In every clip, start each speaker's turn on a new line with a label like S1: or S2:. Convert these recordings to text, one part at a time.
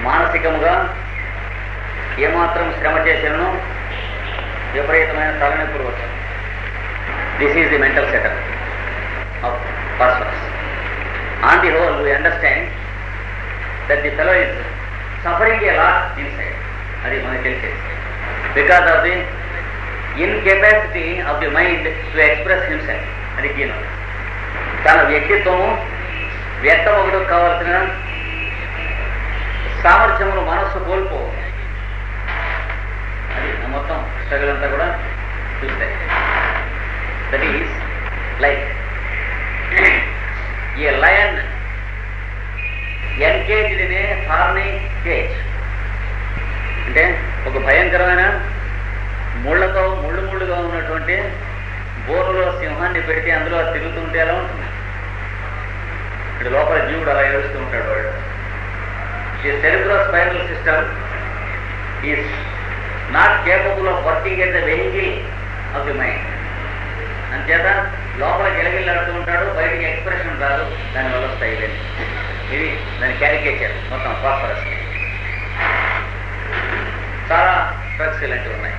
S1: మానసికముగా ఏమాత్రం శ్రమ చేసినను విపరీతమైన తలనొప్పులు వచ్చాయి. This is the mental setup of persons. On the whole we understand that the fellow is suffering a lot inside. అది మనకు తెలిసేది. Because of the incapacity of the mind to express himself. అది కీనం. తన వ్యక్తిత్వము వ్యక్తమొకటి కావాల్సిన సామర్థ్యమును మనస్సు కోల్పో. అది మొత్తం స్ట్రగుల్ అంతా కూడా చూస్తాయి. That is like a lion encaged in a thorny cage. అంటే ఒక భయంకరమైన ముళ్ళుగా ఉన్నటువంటి బోరులో సింహాన్ని పెడితే అందులో అది తిరుగుతుంటే ఎలా ఉంటుంది? ఇక్కడ లోపల జీవుడు అలా ఏడుస్తూ ఉంటాడు. వాడు the cerebrospinal system is not capable of working at the vehicle of the mind. అంచేత లోపల గిలగిల్లాడుతూ ఉంటాడు, బయటికి ఎక్స్ప్రెషన్ రాదు. దానివల్ల వస్తాయి ఇవన్నీ. ఇది దాని క్యారికేచర్ మొత్తం ఫాస్ఫరస్. చాలా డ్రగ్స్ ఇలాంటివి ఉన్నాయి.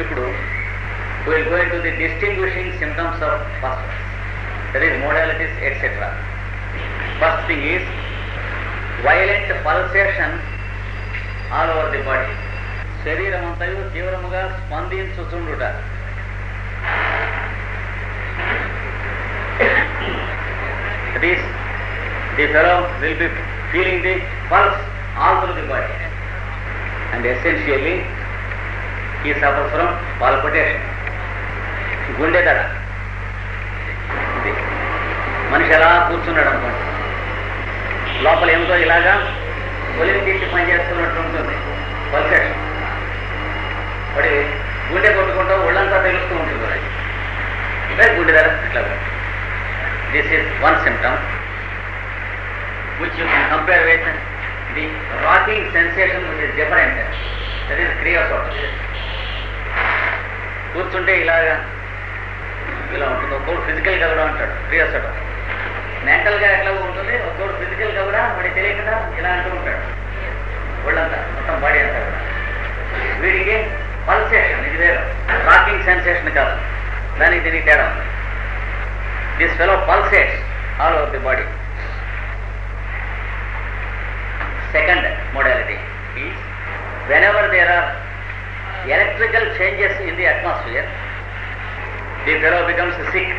S1: ఇప్పుడు we'll go into the distinguishing symptoms of phosphorus. That is modalities, etc. First thing is violent pulsation all over the body. శరీరమంతయు తీవ్రముగా స్పందించుచుండుట. That is, the fellow will be feeling the pulse all through the body, and essentially he suffers from palpitation. గుండె దడ. ఇది మనిషి ఎలా కూర్చున్నాడు అనుకోండి, లోపల ఏమిటో ఇలాగా ఒలిని తీసి పనిచేస్తున్నట్టు ఉంటుంది పల్సేషన్. వాడి గుండె కొట్టుకుంటూ ఒళ్ళంతా తెలుస్తూ ఉంటుంది. అంటే గుండె దడ ఇట్లాగా. This is one symptom which you can compare with the rocking sensation which is different. That is creosote. కూర్చుంటే ఇలాగా ఇలా ఉంటుంది. ఒక్కోడు ఫిజికల్గా కూడా ఉంటాడు క్రియాసోట. మెంటల్గా ఎట్లా ఉంటుంది, ఒక్కోడు ఫిజికల్గా కూడా వాడి తెలియకుండా ఇలా అంటూ ఉంటాడు. ఒళ్ళంతా మొత్తం బాడీ అంతా కూడా. వీడికి పల్సేషన్, ఇది వేరు. రాకింగ్ సెన్సేషన్ కాదు, దానికి దీనికి తేడా ఉంది. This fellow pulsates all over the body. Second modality is whenever there are electrical changes in the atmosphere, the fellow becomes sick,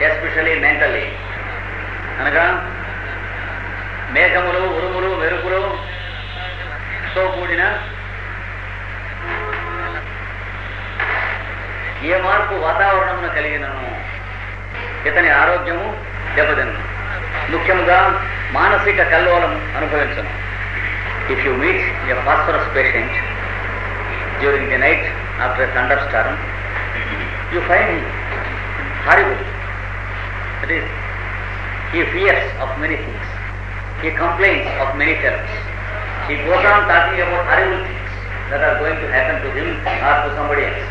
S1: especially mentally. అనగా మేఘములు, ఉరుములు, మెరుపులతో కూడిన ఏ మార్పు వాతావరణమును కలిగినను ఇతని ఆరోగ్యము దెబ్బతిను. ముఖ్యంగా మానసిక కల్లోలం అనుభవించను. If you meet a phosphorus patient during the night after a thunderstorm, you find him horrible. That is, he fears of many things. He complains of many terrors. He goes on talking about horrible things that are going to happen to him or to somebody else.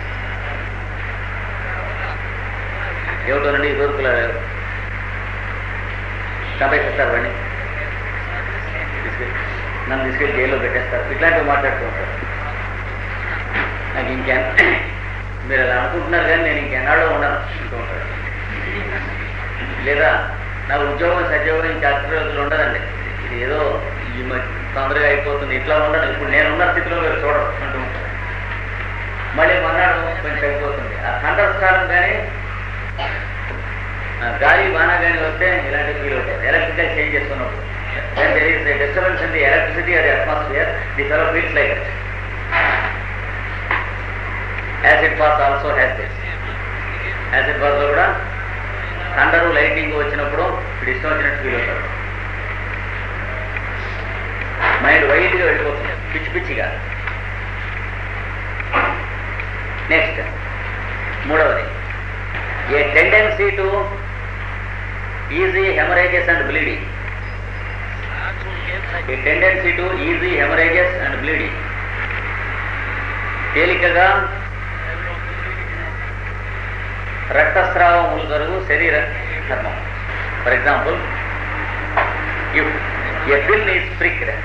S1: ఏమిటోనండి ఈ దొరుకుల చంపేసేస్తారు, వాడిని నన్ను తీసుకెళ్ళి జైల్లో పెట్టేస్తారు, ఇట్లాంటివి మాట్లాడుతూ ఉంటారు. నాకు ఇంకే మీరు అలా అనుకుంటున్నారు కానీ నేను ఇంకెన్నాడో ఉండను అంటూ ఉంటాడు. లేదా నాకు ఉద్యోగం సద్యోగం ఇంకా 10 రోజులు ఉండదండి, ఇది ఏదో ఈ తొందరగా అయిపోతుంది, ఇట్లా ఉండదు, ఇప్పుడు నేనున్న స్థితిలో మీరు చూడరు అంటూ ఉంటాడు. మళ్ళీ మన్నాడు కొంచెం అయిపోతుంది. ఆ థండర్ స్టార్మ్ కానీ గాలి బాణ కానీ వస్తే ఇలాంటి ఫీల్ అవుతుంది. ఎలక్ట్రికల్ చేంజ్ చేసుకున్నప్పుడు when there is a disturbance in the electricity or the atmosphere, the fellow feels like it. Acid bath also has this. Acid bath లో కూడా థండరు లైటింగ్ వచ్చినప్పుడు ఇష్టం వచ్చినట్టు ఫీల్ అవుతాడు. మైండ్ వైడ్గా వెళ్ళిపోతుంది, పిచ్చి పిచ్చిగా. నెక్స్ట్ మూడవది, ఏ tendency to easy haemorrhages and bleeding. A tendency to easy haemorrhages and bleeding. తేలికగా రక్తస్రావములు జరుగు శరీర ధర్మం. For example, if A pin is pricked in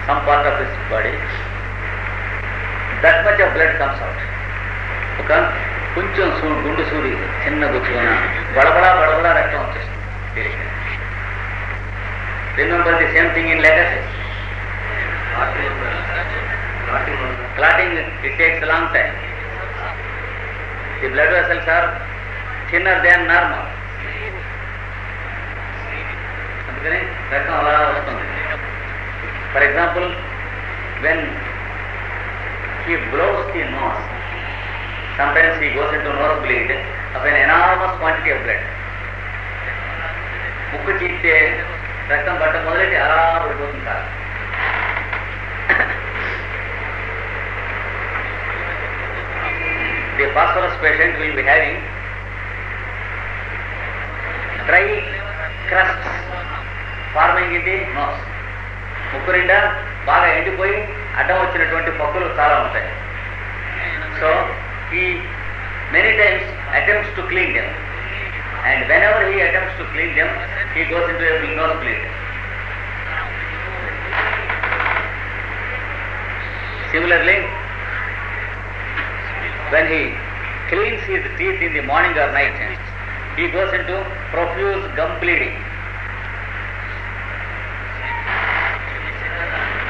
S1: some part of his body, that much of blood comes out. ఒక కొంచెం గుండు సూది చిన్న గుచ్చుకున్న బడబడా బడబడా రక్తం వచ్చేస్తుంది. Remember the same thing in letters. Clotting, it takes a long time. The blood vessels are thinner than normal. అందుకని రక్తం అలా వస్తుంది. For example, when he blows the nose, sometimes he goes into nose bleed of an enormous quantity of blood. ముక్కు చీస్తే రక్తం పట్ట మొదలెట్టి అలా పడిపోతుంది sir. The phosphorus patient will be having dry crusts forming in the nose. ముక్కు నిండా బాగా ఎండిపోయి అడ్డం వచ్చినటువంటి పక్కులు చాలా ఉంటాయి. So he many times attempts to clean them, and whenever he attempts to clean them, he goes into a nose bleed. Similarly, when he cleans his teeth in the morning or night, he goes into profuse gum bleeding.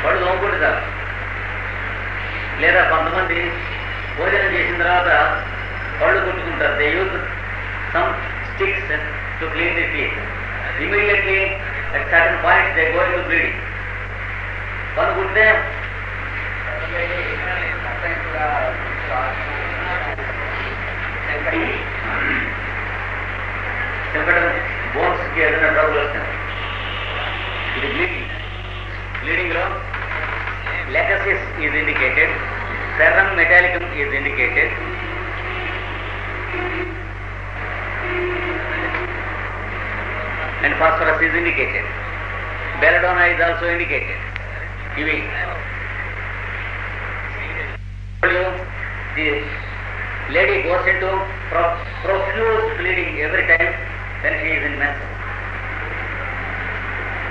S1: పళ్ళు తోముకుంటారు. లేదా కొంతమంది భోజనం చేసిన తర్వాత పళ్ళు కొట్టుకుంటారు. They use some sticks to clean the teeth. Immediately at certain points they go into bleeding. పన్ను కుట్టితే బోన్స్కి ఏదైనా ట్రబుల్ వస్తాయి. ఇది బ్లీడింగ్. బ్లీడింగ్లో lachesis is indicated, ferrum metallicum is indicated, and phosphorus is indicated. Belladonna is also indicated. ఇవి the lady goes into profuse bleeding every time when she is in menses.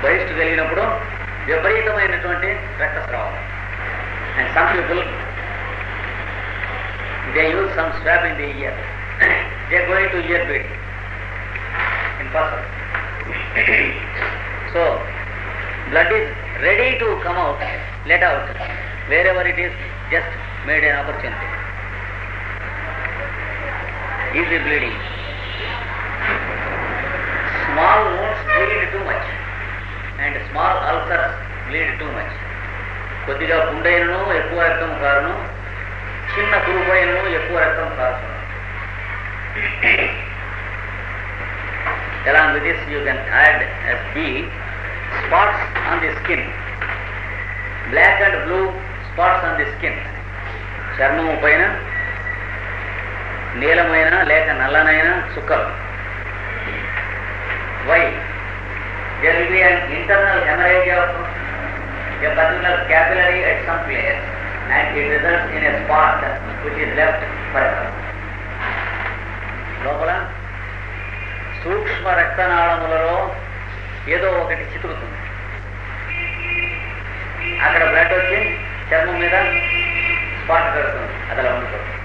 S1: బహిష్టు కలిగినప్పుడు విపరీతమైనటువంటి రక్తస్రావం. And some people, they use some swab in the ear. They are going to ear bleeding in phosphorus. So blood is ready to come out, let out wherever it is just made an opportunity. Easy bleeding. Small wounds bleed too much, and small ulcers bleed too much. కొద్దిగా పుండైనను ఎక్కువ రక్తం కారును, చిన్న కురుపైనను ఎక్కువ రక్తం కారును. Along with this you can add as B, spots on the skin, black and blue spots on the skin. చర్మము పైన నీలమైన లేక నల్లనైన చుక్కలు. Why? There will be an internal hemorrhage of a particular capillary at some place, and it results in a spot which is left forever. లోపల సూక్ష్మ రక్తనాళములలో ఏదో ఒకటి చితుకుతుంది. అక్కడ blood వచ్చి చర్మం మీద స్పాట్ కడుతుంది, అది అలా ఉండిపోతుంది.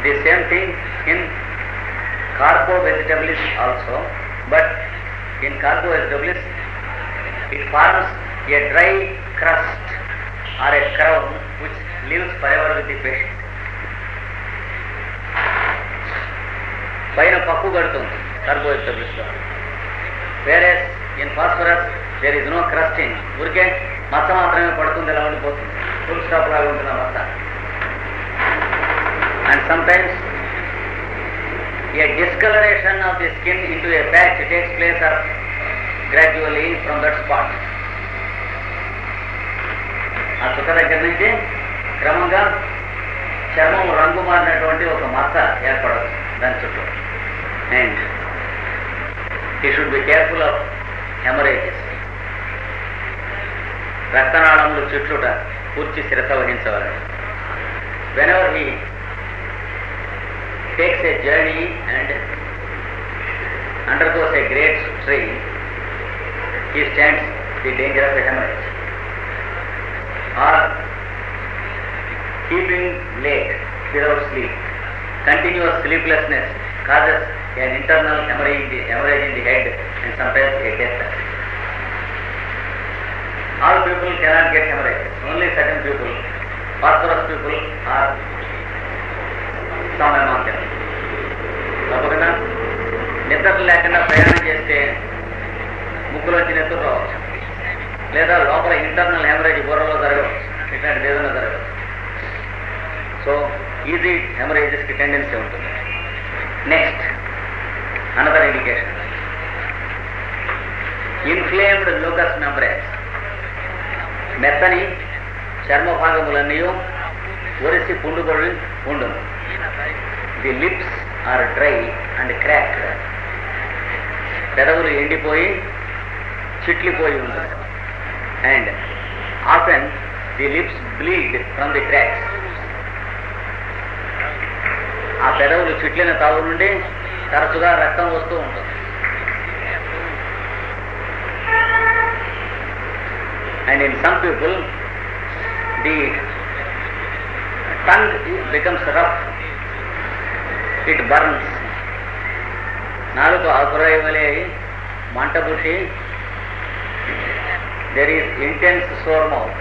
S1: The same thing in కార్బో vegetables also, but in కార్బో vegetables it forms a dry crust or a crown which lives forever with the patient. పైన పక్కు కడుతుంది కార్బోహైడ్రేట్స్ లో. Whereas in phosphorus there is no crusting, ఊరికే మచ్చ మాత్రమే పడుతుంది, ఎలా ఉండిపోతుంది, full stop లాగా ఉంటుంది ఆ మచ్చ. And sometimes a discoloration of the skin into a patch takes place of gradually from that spot. ఆ చుక్క దగ్గర నుంచి క్రమంగా చర్మం రంగు మారినటువంటి ఒక మచ్చ ఏర్పడవచ్చు దాని చుట్టూ. And he should be careful of hemorrhages. రక్తనాళములు చుట్లుట పూర్తి శ్రద్ధ వహించవాలి. whenever he takes a journey and undergoes a great strain, he stands the danger of a hemorrhage. Or keeping late without sleep. Continuous sleeplessness causes an internal hemorrhage in the head and sometimes a death. All people cannot get hemorrhages. Only certain people, phosphorus people are some among them. తప్పకుండా నిద్రలు లేకుండా ప్రయాణం చేస్తే ముక్కులోంచి నెత్తురు రావచ్చు, లేదా లోపల internal haemorrhage బుర్రలో జరగవచ్చు, ఇట్లాంటిది ఏదైనా జరగవచ్చు. సో ఈజీ హెమరేజెస్కి టెండెన్సీ ఉంటుంది. Next another indication, inflamed mucous membranes. మెత్తని చర్మభాగములన్నీ ఒరిసి పుండుకొని ఉండును. The lips are dry and cracked. పెదవులు ఎండిపోయి చిట్లిపోయి ఉంటుంది. And often the lips bleed from the cracks. ఆ పెదవులు చిట్లిన తావు నుండి తరచుగా రక్తం వస్తూ ఉంటుంది. And in some people, the tongue becomes rough, it burns. నాలుక ఆకురాయి వలె మంట పుట్టి, there is intense sore mouth.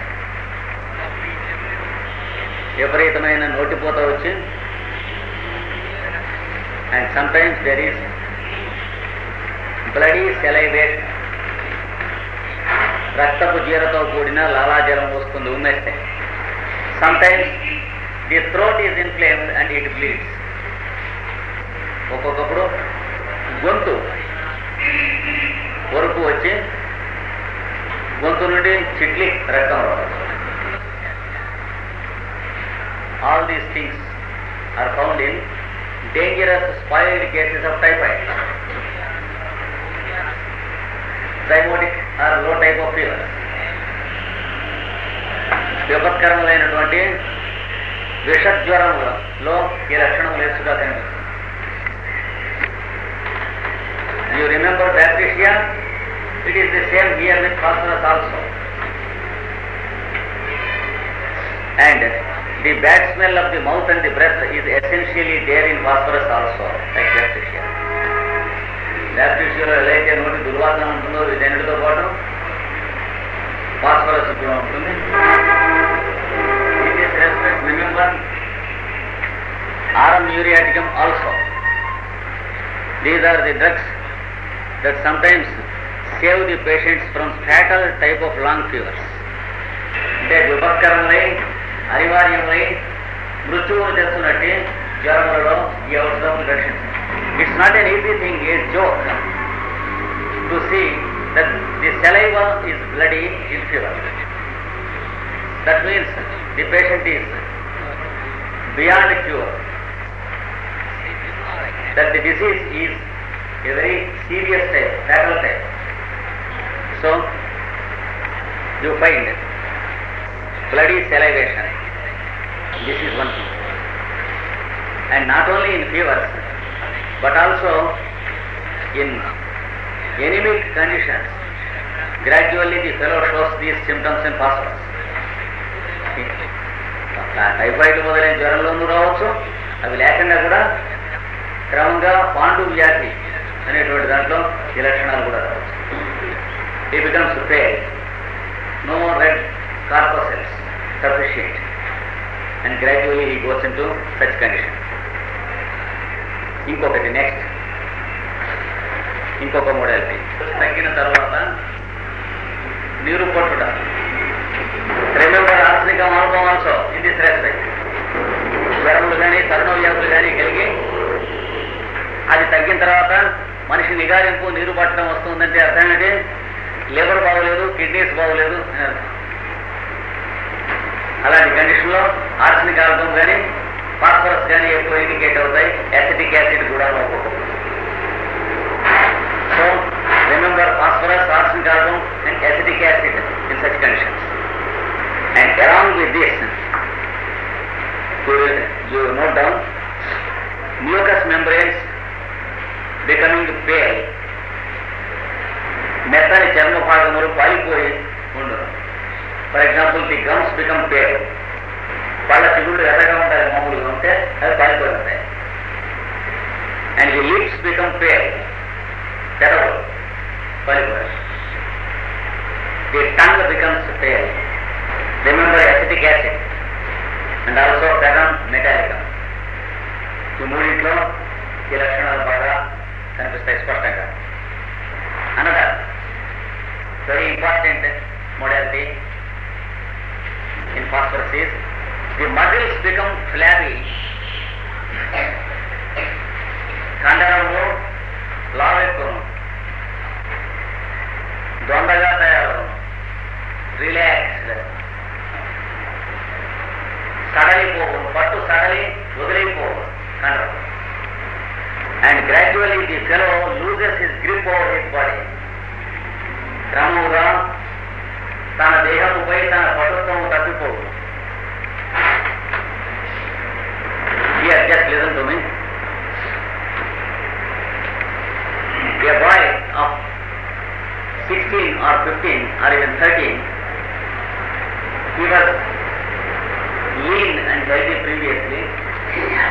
S1: విపరీతమైన నోటిపోత వచ్చి, and sometimes there is bloody salivation. రక్తపు జీరతో కూడిన లాలాజలం వస్తుంది ఉమ్మేస్తే. Sometimes the throat is inflamed and it bleeds. ఒక్కొక్కప్పుడు గొంతు వరకు వచ్చి గొంతు నుండి చిట్లి రక్తం రావచ్చు. All these things are found in dangerous spoiled cases of typhoid, zymotic or low type of fever. విపత్కరములైనటువంటి విషజ్వరములలో ఈ లక్షణం లేసుగా కనిపిస్తుంది. You remember bacteria? It is the same here with phosphorus also. And the bad smell of the mouth and the breath is essentially there in phosphorus also, like bacteria. బ్యాక్టీరియాలో ఎలా అయితే నోటి దుర్వాసన ఉంటుందో వీటన్నిటితో పాటు ఫాస్ఫరస్ కూడా ఉంటుంది. In this respect remember aurum muriaticum also. These are the drugs that sometimes save the patients from fatal type of long fevers. అంటే విపత్కరములై అనివార్యములై మృత్యువును తెస్తున్నట్టు జ్వరములలో ఈ ఔషధం రక్షించింది. It's not an easy thing, a joke, to see that the saliva is bloody in fever. That means the patient is beyond cure, that the disease is a very serious type, fatal type. So, you find bloody salivation. This is one thing. And not only in fevers, but also in anemic conditions. Gradually the fellow shows these symptoms in phosphorus. Typhoid మొదలైన జ్వరంలోనూ రావచ్చు, అవి లేకుండా కూడా క్రమంగా పాండు వ్యాధి అనేటువంటి దాంట్లో ఈ లక్షణాలు కూడా రావచ్చు. He becomes pale, no red corpuscles sufficient, and gradually he goes into such condition. ఇంకొకటి నెక్స్ట్, ఇంకొక మోడాలిటీ. తగ్గిన తర్వాత నీరు పట్టుట. Remember arsenic alcohol also in this respect. జ్వరములు కానీ కరోనా వ్యాధులు కానీ కలిగి అది తగ్గిన తర్వాత మనిషి నిగారింపు నీరు పట్టడం వస్తుందంటే అర్థం ఏంటి? లివర్ బాగోలేదు, కిడ్నీస్ బాగోలేదు. అలాంటి కండిషన్లో ఆర్సనిక్ ఆల్కహాల్ కానీ ఫాస్ఫరస్ కానీ ఎక్కువ ఇండికేట్ అవుతాయి. యాసిటిక్ యాసిడ్ కూడా ఒక్కొక్కటి. So remember phosphorus, arsenic carbon and acetic acid in such conditions. And along with this, you note down mucous membranes becoming pale, మెత్తని చర్మ భాగములు పాలిపోయి ఉండును. For example the gums become pale. పళ్ళ చిగుళ్ళు ఎర్రగా ఉంటాయి, మామూలుగా ఉంటే అవి పాలిపోయి ఉంటాయి. And the lips become pale, తెరవలు పాలిపోయాయి. The tongue becomes pale. Remember acetic acid and also ferrum metallicum. ఈ మూడింట్లో ఈ లక్షణాలు బాగా కనిపిస్తాయి స్పష్టంగా. అనగా very important modality in phosphorus is the muscles become flabby. కండరము లావెక్కును, దొండగా తయారవును, రిలాక్స్డ్, సడలిపోవు, పట్టు సడలి వదిలిపోవు కండరం. And gradually the fellow loses his grip over his body. క్రమముగా తన దేహముపై తన పటుత్వము తప్పిపోవు. Here, just listen to me. A boy of 16 or 15 or even 13, he was lean and healthy previously.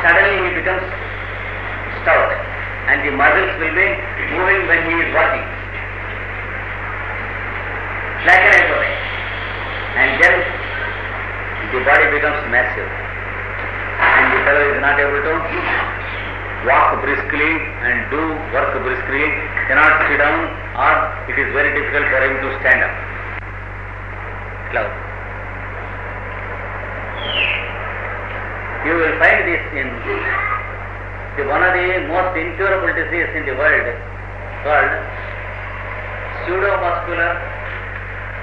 S1: Suddenly he becomes stout and the muscles will be moving when he is walking. Slacken అయిపోతాయి. And then the body becomes massive and the fellow is not able to walk briskly and do work briskly, cannot sit down, or it is very difficult for him to stand up. Cloud. You will find this in one of the most incurable diseases in the world called pseudomuscular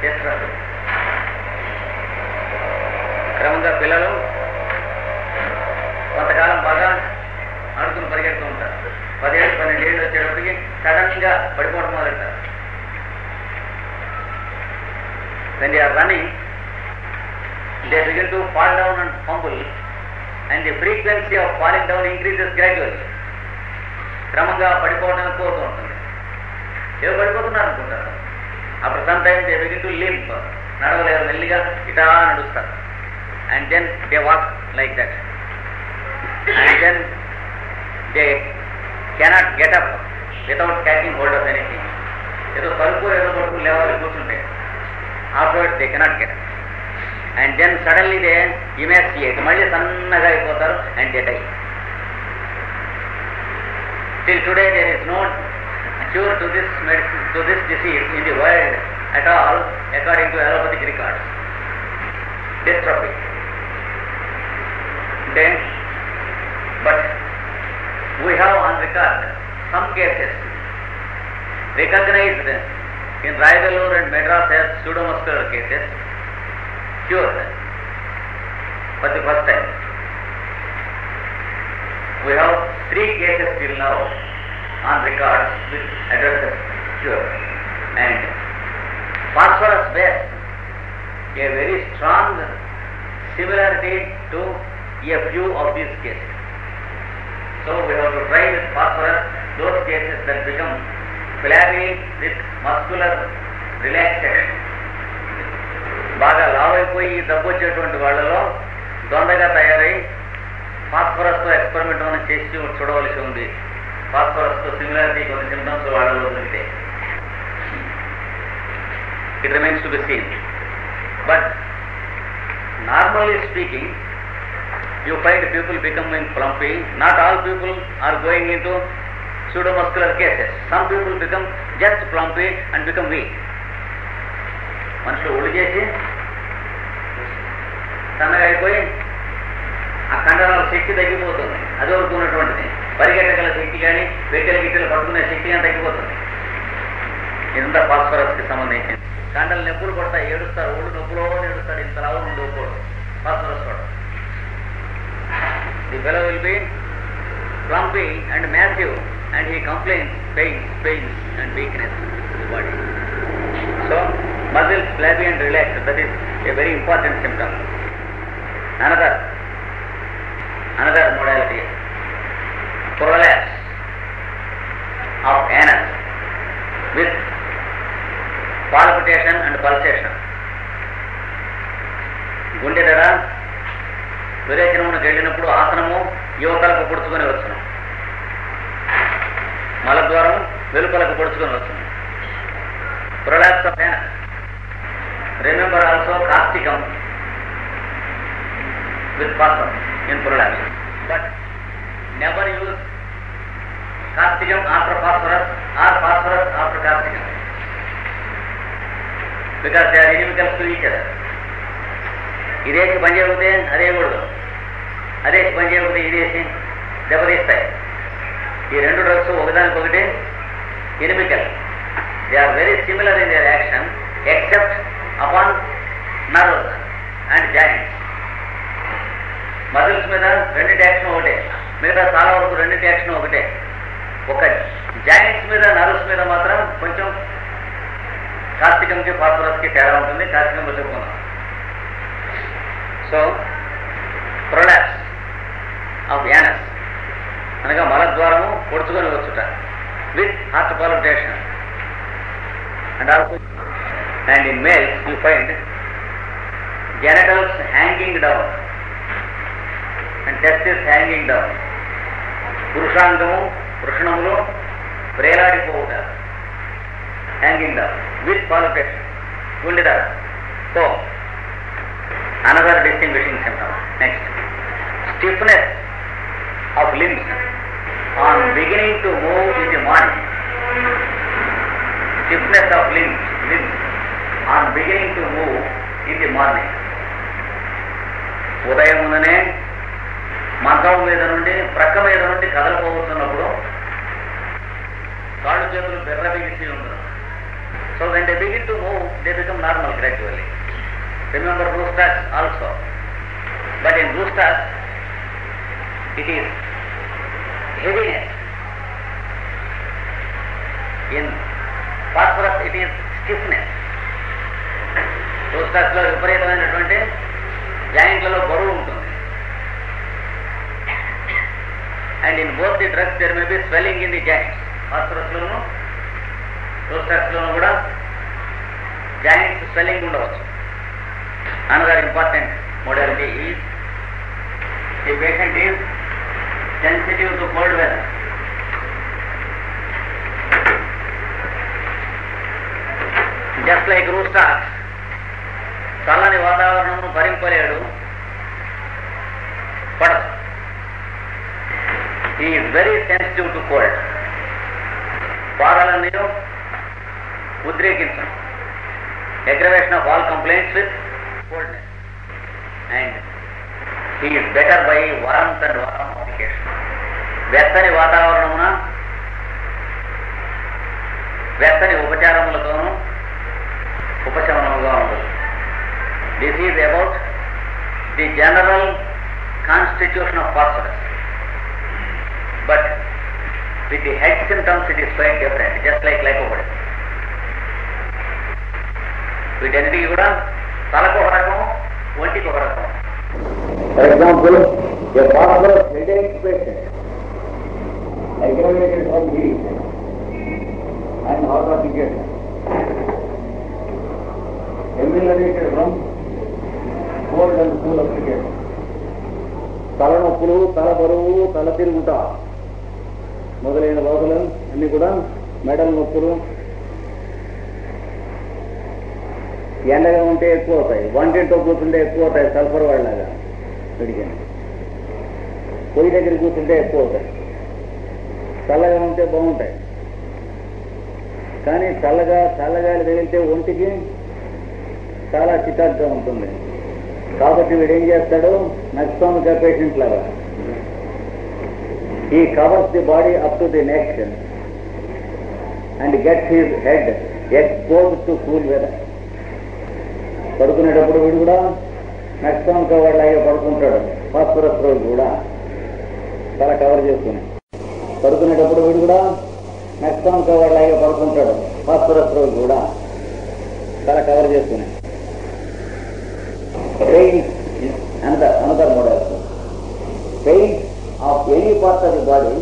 S1: dystrophy. క్రమంగా పిల్లలు కొంతకాలం బాగా ఆడుకుని పరిగెడుతూ ఉంటారు. 17-12 ఏళ్ళు వచ్చేటప్పటికి sudden గా పడిపోవడం మొదలెడతారు. When they are running, they begin to fall down and fumble, and the frequency of falling down increases gradually. క్రమంగా పడిపోవడానికి పోతూ ఉంటుంది. ఏదో పడిపోతున్నారు అనుకుంటారు. అప్పుడు some time they begin to limp, నడవలేరు, మెల్లిగా ఇటా నడుస్తారు. And then they walk like that. And then they cannot get up without catching hold of anything. ఏదో కలుపు ఏదో పడుకుని లేవాలి కూర్చుంటే. Afterwards they cannot get up. And then suddenly they emaciate, మళ్ళీ సన్నగా అయిపోతారు and they die. Till today there is no cure to this medicine, to this disease in the world at all, according to allopathic records. Dystrophy. Okay? But we have on record some cases recognized in Raigallur and Madras as pseudomuscular cases, cured for the first time. We have 3 cases till now on record which addresses cure. And phosphorus bears a very strong similarity to a few of these cases. So we have to try with phosphorus those cases that become flabby with muscular relaxation. బాగా లావైపోయి దబ్బు వచ్చేటువంటి వాళ్ళలో దొండగా తయారై ఫాస్ఫరస్తో experiment మనం చేసి చూడవలసి ఉంది. ఫాస్ఫరస్తో similarity కొన్ని symptoms వాళ్ళలో దొరికితే it remains to be seen. But normally speaking, you find people becoming plumpy. Not all people are going into pseudomuscular cases. Some people become just plumpy and become weak. మనుషులు ఒళ్ళు చేసి సన్నగా అయిపోయి ఆ కండరాల శక్తి తగ్గిపోతుంది. అది వరకు ఉన్నటువంటిది పరిగెట్టగల శక్తి కానీ వెట్టెల గిట్టెలు పట్టుకునే శక్తి కానీ తగ్గిపోతుంది. ఇదంతా ఫాస్ఫరస్కి సంబంధించింది. కండలు నొప్పులు కొడతాయి, ఏడుస్తారు, ఒళ్ళు నొప్పులో ఏడుస్తాడు, ఇంత లావు ఉండకూడదు ఫాస్ఫరస్ కూడా. The fellow will be plumpy and massive and he complains pains and weakness in the body. So muscles flabby and relaxed, that is a very important symptom. Another modality, prolapse of anus with pulsation. గుండె దడ విరేచనమునకు వెళ్ళినప్పుడు ఆసనము యువతలకు పొడుచుకొని వచ్చును, మలద్వారం వెలుపలకు పొడుచుకొని వచ్చును. Prolapse of anus. Remember also కాస్టికం with phosphorus in prolapse, but never use causticum after phosphorus or phosphorus after causticum, because they are inimical to each other. ఇదేసి పని చేయకపోతే అదే కూడదు, అదేసి పని చేయకపోతే ఇదేసి దెబ్బతీస్తాయి. ఈ రెండు డ్రగ్స్ ఒకదానికొకటి inimical. They are very similar in their action except upon nerves and joints. Muscles మీద రెండింటి యాక్షన్ ఒకటే, మిగతా చాలా వరకు రెండింటి యాక్షన్ ఒకటే. ఒక జాయింట్స్ మీద నర్వ్స్ మీద మాత్రం కొంచెం కాస్టికంకి ఫాస్ఫరస్కి తేడా ఉంటుంది. కాస్టికం చెప్పుకున్నాం. సో ప్రొలాప్స్ ఆఫ్ యానస్ అనగా మలద్వారము పొడుచుకొని వచ్చుట with heart palpitation. And also and in males you find genitals hanging down and testis hanging down. పురుషాంగము వృషణములు ప్రేలాడిపోవుట, హ్యాంగింగ్ డౌన్ విత్ పాల్పిటేషన్, గుండెదార. So another distinguishing symptom. Next, stiffness of limbs on beginning to move in the morning. Stiffness of limbs on beginning to move in the morning. ఉదయముననే మంచం మీద నుండి ప్రక్క మీద నుండి కదలపోతున్నప్పుడు కాళ్ళు చేతులు బెర్ర బిగిసి ఉంటున్నారు. So when they begin to move, they become normal gradually. Remember Brewster's also. But in Brewster's, it is heaviness. In phosphorus, it is stiffness. Brewster's లో విపరీతమైనటువంటి జాయింట్లలో బరువు ఉంటుంది. And in both the drugs, there may be swelling in the joints. Phosphorus loan Brewster's లోను కూడా joints swelling ఉండవచ్చు. Another important modality is the patient is sensitive to cold weather. Just like rooster, చల్లని వాతావరణమును భరింపలేడు, పడదు. He is very sensitive to cold. బాధలన్నీ ఉద్రేకించను. Aggravation of all complaints with coldness, and he is better by warmth and warm application. వెచ్చని వాతావరణమున వెచ్చని ఉపచారములతోనూ ఉపశమనముగా ఉంటుంది. This is about the general constitution of phosphorus, but with the head symptoms it is quite different, just like lycopodium. వీటన్నిటికీ కూడా తలకు ఒక రకం, ఒంటికి ఒక రకం. For example, a phosphorus headache patient aggravated from heat and hot application, ameliorated from cold and cool application. తలనొప్పులు, తల బరువు, తల తిరుగుట మొదలైన బాధలు అన్ని కూడా, మెడల నొప్పులు, ఎండగా ఉంటే ఎక్కువ అవుతాయి, వంటింట్లో కూర్చుంటే ఎక్కువ అవుతాయి, సల్ఫర్ వాళ్ళలాగా విడిగాను. పొయ్యి దగ్గర కూర్చుంటే ఎక్కువ అవుతాయి. చల్లగా ఉంటే బాగుంటాయి, కానీ చల్లగాలి తగిలితే ఒంటికి చాలా చికాగ్గా ఉంటుంది. కాబట్టి వీడేం చేస్తాడు, నక్సోమిక్ పేషెంట్ లాగా he covers the body up to the neck and gets his head exposed to cool weather. పడుకునేటప్పుడు వీడు కూడా నక్సోమిక్ వాడిలాగే పడుకుంటాడు. ఫాస్ఫరస్ రోజు కూడా తల కవర్ చేసుకుని పడుకునేటప్పుడు వీడు కూడా నక్సోమిక్ వాడిలాగే పడుకుంటాడు. ఫాస్ఫరస్ రోజు కూడా తల కవర్ చేసుకుని. Pain is another model. Pain of any part of the body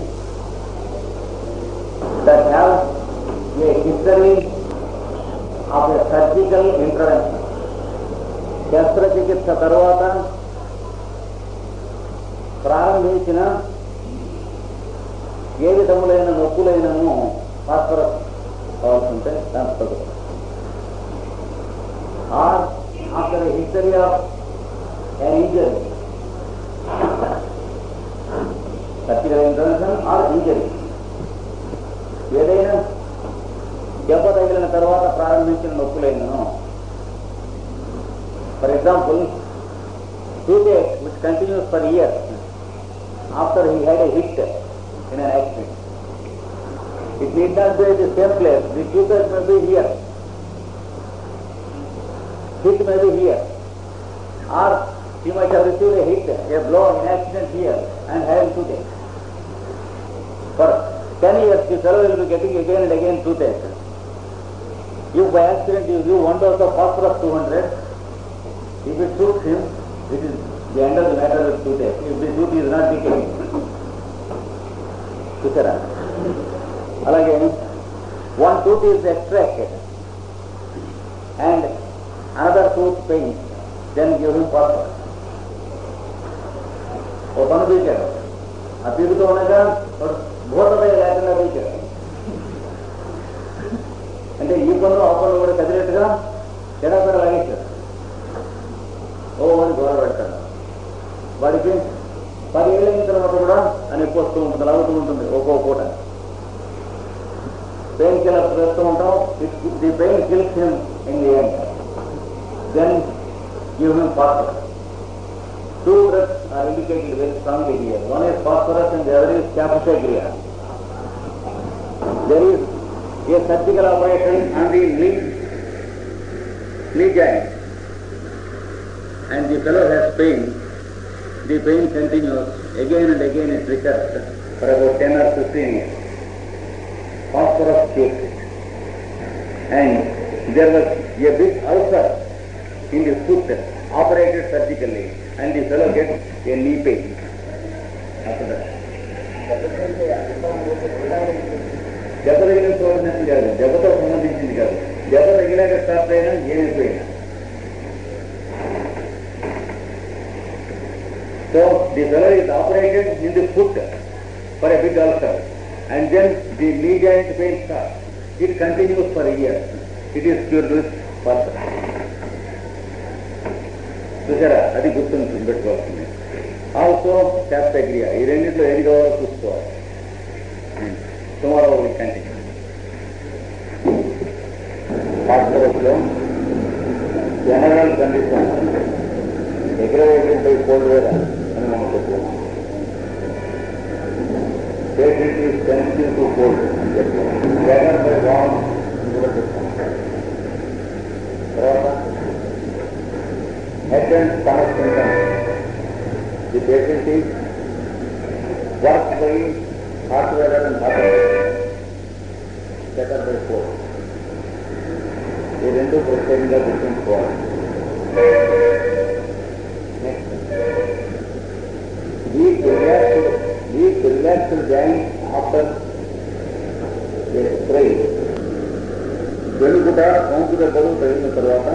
S1: that have a history of a surgical
S2: surgical intervention. శస్త్రచికిత్స తర్వాత ప్రారంభించిన ఏ విధములైన నొప్పులైనను ఫాస్ఫరస్ కావాల్సి ఉంటే transfer. Or after history of an injury, surgical intervention or injury, ఏదైనా దెబ్బ తగిలిన తర్వాత ప్రారంభించిన నొప్పులైనను. For example, toothache which continues for years after he had a hit in an accident. It need not be at the same place. The toothache may be here, hit may be here, or he might have received a hit, a blow in accident here and having toothache. For 10 years the fellow will be getting again and again toothache. If by accident you give one dose of phosphorus 200, if it suits him, it is the end of the matter with toothache. If the tooth is not decaying. చూసారా? అలాగే one tooth is extracted and another tooth pains, then give him phosphorus. ఓ పన్ను పీకాడు, ఆ పీకుతూ ఉండగా భూతదయ లేకుండా పీకాడు అంటే ఈ పనులు ఆ పనులు కూడా కదిలేట్టుగా ఎడపడ లాగేశాడు. ఓ అని గౌరవ పెడతాడు. వాడికి 10 ఏళ్ళైన తర్వాత కూడా అని వస్తూ ఉంటుంది, లాగుతూ ఉంటుంది ఒక్కో పూట. పెయిన్ కిల్లర్స్ వేస్తూ ఉంటాం. The pain kills him in the end. Then give him phosphorus. 2 drugs are indicated very strongly here. One is phosphorus and the other is caphysagria. There is a surgical operation on the knee joint and the fellow has pain. The pain continues again and again, it recurs for about 10 or 15 years. Phosphorus cures it. And there was a big ulcer in the foot, operated surgically, and the fellow gets a knee pain after that. దెబ్బ తగిలిన చూడనట్టు కాదు, దెబ్బతో సంబంధించింది కాదు. దెబ్బ తగిలాక start అయినా ఏమైపోయినా. So the fellow is operated in the foot for a big ulcer, and then the knee joint pain starts. It continues for a year. It is cured with phosphorus. చూసారా? అది గుర్తుంటుంది, పెట్టుకోవాల్సింది. ఆల్సో క్యాప్సగ్రియా. ఈ రెండింటిలో ఏది కావాలో చూసుకోవాలి. Tomorrow will continue. ఫాస్ఫరస్లో general condition aggravated by cold weather అని మనం చెప్తాము. Patient is sensitive to cold అని చెప్తాము. వెదర్ బై వార్మ్ అని కూడా చెప్తాము. తర్వాత head and stomach symptoms. The patient is worked by hot weather and hot weather, better by cold. ఈ రెండు ప్రత్యేకంగా గుర్తుంచుకోవాలి. Next, weak relaxed joint after a sprain. వెనుకుట కొంకు దెబ్బలు తగిలిన తర్వాత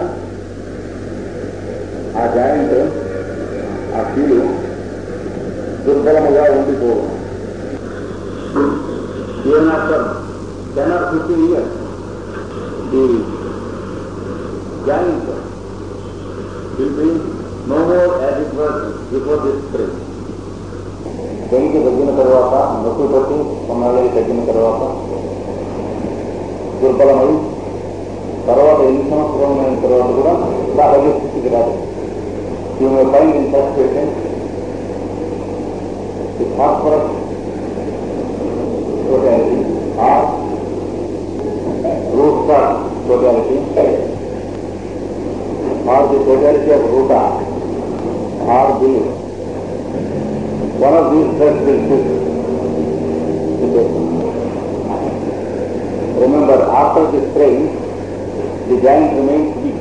S2: ఆ జాయింట్, ఆ కీలు దుర్బలముగా ఉండిపోవు. Even after 10 or 15 years, the joint will be no more as it was before this sprain. వెనుక తగ్గిన తర్వాత, నొప్పి పట్టి కొన్నాళ్ళకి తగ్గిన తర్వాత దుర్బలమై తర్వాత ఎన్ని సంవత్సరాలైన తర్వాత కూడా ఆరోగ్య స్థితికి రాదు. You may find in such patients the phosphorus totality or root star totality or the totality of ruta or bilis. One of these drugs will fit the patient. Remember, after the sprain, the joint remains weak.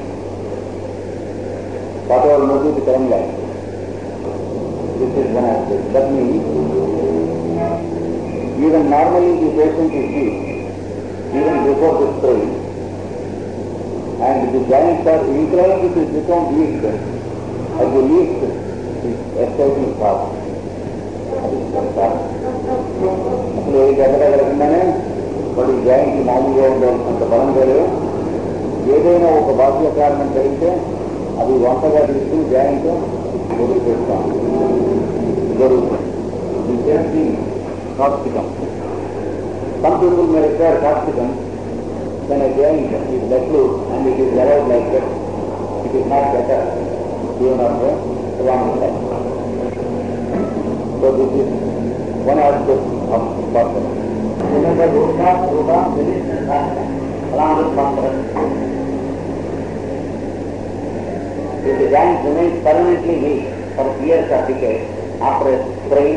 S2: Whatever may be the current life. This is one aspect. That means, even normally the patient is weak, even before the sprain, and the giants are inclined to become weak at the least exciting part. అసలు ఏ జరగకుండానే వాడి joint మామూలుగా ఉండాల్సినంత బలం కలిగి ఏదైనా ఒక బాహ్య కారణం కలిగితే అది వంటగా తీసుకుని జాయింట్ వదిలిపెడతాం జరుగుతుంది. కాస్టికం some people may require causticum, then a joint is let loose and it is allowed like that. It is not better even after a long time. So this is one aspect of phosphorus. Remember Rupa, along with phosphorus. If the joint remains permanently weak for years or decades after a sprain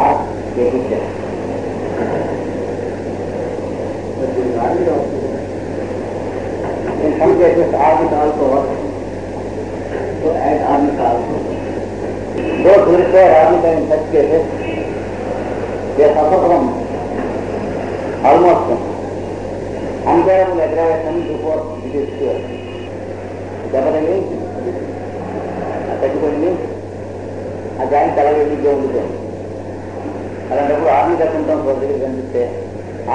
S2: or a fissure, in some cases arnica also works. So add arnica also. Those who require arnica in such cases, they suffer from almost unbearable aggravation before it is cured. Definitely, తగ్గిపోయింది, ఆ joint అలాగే ఉండిపోయింది. అలాంటప్పుడు arnica symptoms వాడి దగ్గర కనిపిస్తే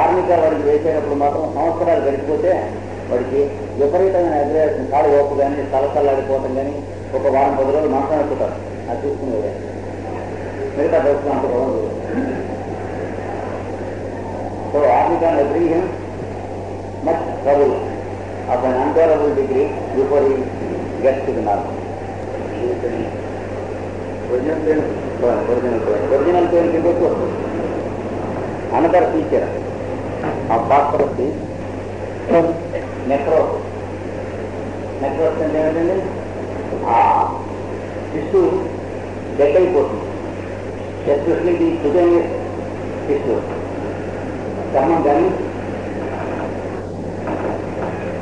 S2: arnica వాడికి వేసేటప్పుడు మాత్రం సంవత్సరాలు గడిచిపోతే వాడికి విపరీతమైన అగ్రేషన్, కాడు ఓపు కానీ తలసల్లాడిపోవటం కానీ ఒక వారం 10 రోజులు మాత్రం ఎక్కుతారు. అది చూసుకునేది మిగతా దోషులు అంత బాగుంది. So arnica bring him much trouble of an unbearable degree before he gets to the normal. Original pain report వస్తుంది. అనదర్ ఫీచర్ ఆ phosphorus నెక్రోస్. నెక్రోస్ అంటే ఏమిటండి? ఆ టిష్యూ డెడ్ అయిపోతుంది. ఎస్పెషల్లీ ది కుటేనియస్ టిష్యూ, చర్మం కానీ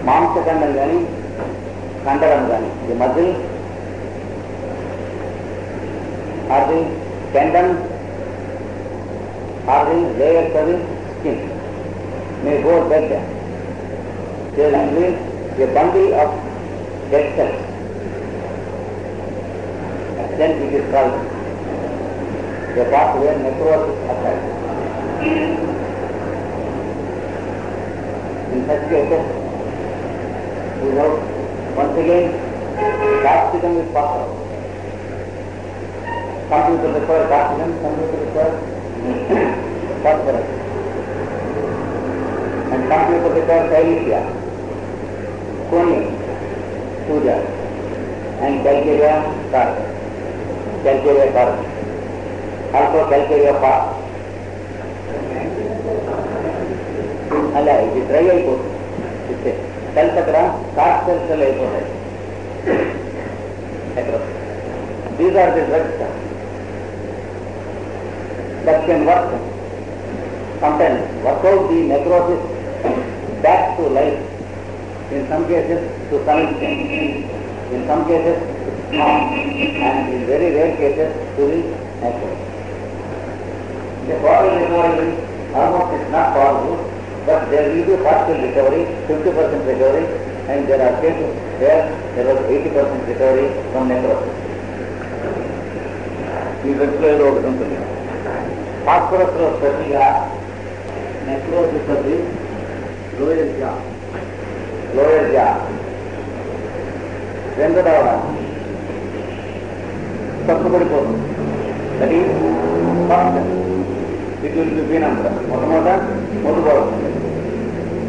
S2: మాంసఖండం కానీ కండరం కానీ, the muscle or the tendon or the layers of the skin may go dead. There will be a bundle of dead cells. And then it is called the part where necrosis occurs. In such cases, we have once again causticum with phosphorus. Some people require causticum, some people require phosphorus, and some people require silicea, conium, puja, and calcarea carbon, also calcarea fast. అలా ఇది dry అయిపోతుంది. ఇస్తే cells అక్కడ card cells అయిపోతాయి. These are the drugs that can work, sometimes work out the necrosis back to life, in some cases to some extent, in some cases not, and in very rare cases to the natural. The body recovery almost is not possible, but there will be partial recovery, 50% recovery, and there are cases where there was 80% recovery from necrosis. ఈ డ్రగ్స్లో ఏదో ఒకటి ఉంటుంది. ఫాస్ఫరస్లో స్పెషల్గా necrosis of the lower జా వెంకటవడ తక్కుపడిపోతుంది. అది it will be పీనంత మొట్టమొదట మొదలుపడుతుంది.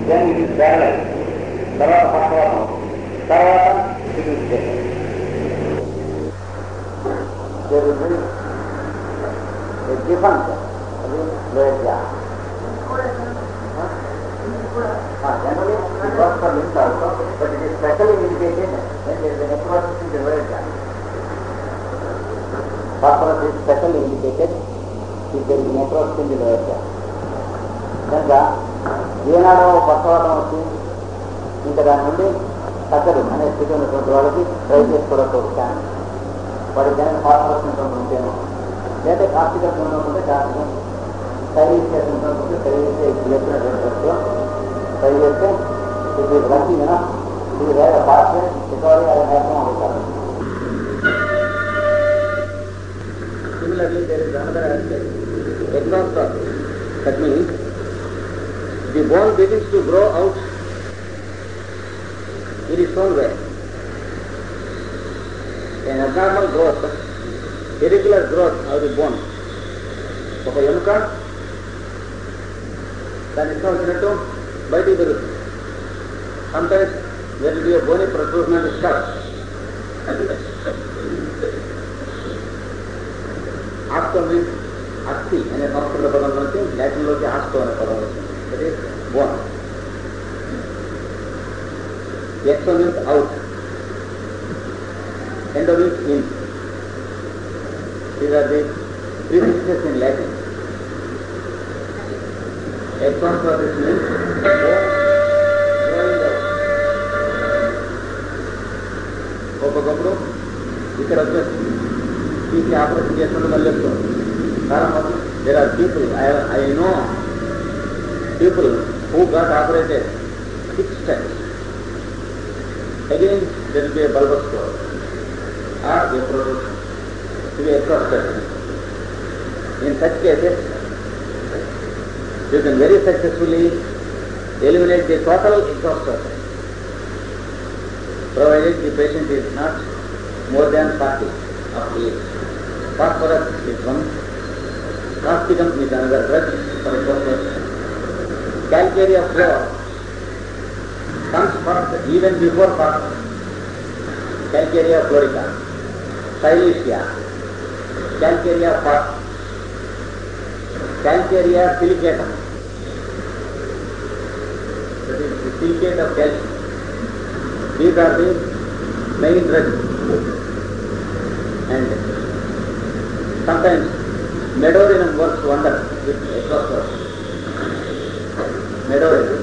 S2: Then it is paralyse, తర్వాత పక్షవాతం, తర్వాత it is death. Different lower jaw. Generally it works for limbs also, but it is specially indicated when there is a necrosis in the lower jaw. Phosphorus is specially indicated if there is necrosis in the lower jaw. కనుక ఏనాడో పక్షవాతం వచ్చి ఇంకా దాని నుండి తగ్గదు అనే స్థితి ఉన్నటువంటి వాళ్ళకి ట్రై చేసుకోవడానికి ఛాన్స్. వాడి కనుక ఫాస్ఫరస్ ఉంటేనో లేదా కాస్టికం ఉన్నప్పుడు కాస్టికం, సైలీసియా ఉన్నప్పుడు సైలీసియా చెప్పినటువంటి ట్రై చేస్తే ఇది లక్కీగా Do you have a partial recovery or a maximum recovery? Similarly, there is another aspect, exhaustion. That means the bone begins to grow out in its own way. An abnormal growth, irregular growth of the bone. ఒక ఎముక దాని ఇష్టం వచ్చినట్టు బయటికి పెరుగుతుంది. Sometimes there will be a bony protrusion and stuff. Asto means అస్థి అనే సంస్కృత పదం నుంచి లాటిన్లోకి ఆస్టో అనే పదం వచ్చింది. That is bone. Exo means out, endo means in. These are the prefixes in Latin. Exon for this means bone growing out. ఒక్కొక్కప్పుడు ఇక్కడ వచ్చేస్తుంది, తీసి ఆపరేషన్ చేసుకుంటూ మళ్ళీ వస్తుంది. There are people, I know people who got operated 6 times. Again, there will be a bulbous growth or a protrusion to be exhausted. In such cases, you can very successfully eliminate the total exhaustion, provided the patient is not more than 40 of age. Phosphorus is one. Causticum is another drug for exhaustion. Calcarea flour comes first even before phosphorus. Calcarea florica, Silesia, Calcarea fast, Calcarea silicatum. That is the silicate of calcium. These are the main drugs. And sometimes medorinum works wonders with exhaustion. Medorinum.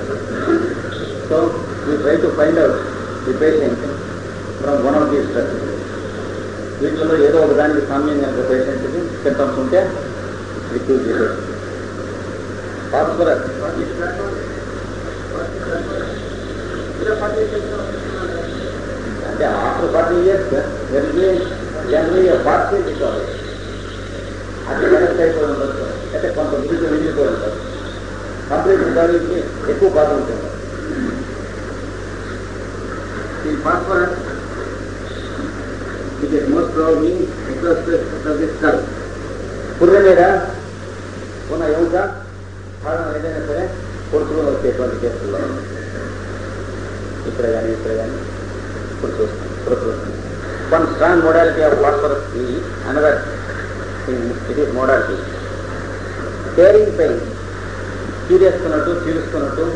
S2: So we try to find out the patient from one of these drugs. వీటిలో ఏదో ఒక దానికి సామ్యం కనుక పేషెంట్కి symptoms ఉంటే రిక్యూజ్ చేసేది. Phosphorus అంటే after 40 years generally partial recovery. అది కనెక్ట్ అయిపోయి ఉండొచ్చు, అయితే కొంత విడిగిపోయి ఉంటారు. కంప్లీట్ రికవరీకి ఎక్కువ బాధ ఉంటుంది. ఈ phosphorus which is most probably exhausted of the skull. పుర్రె మీద ఉన్న ఎముక భాగం ఏదైనా సరే పొడుచుకొని వచ్చేటువంటి కేసుల్లో ఇక్కడ కానీ పొడుచుకొస్తుంది. One strong modality of phosphorus is another thing, it is modality. Tearing pain, చీరేస్తున్నట్టు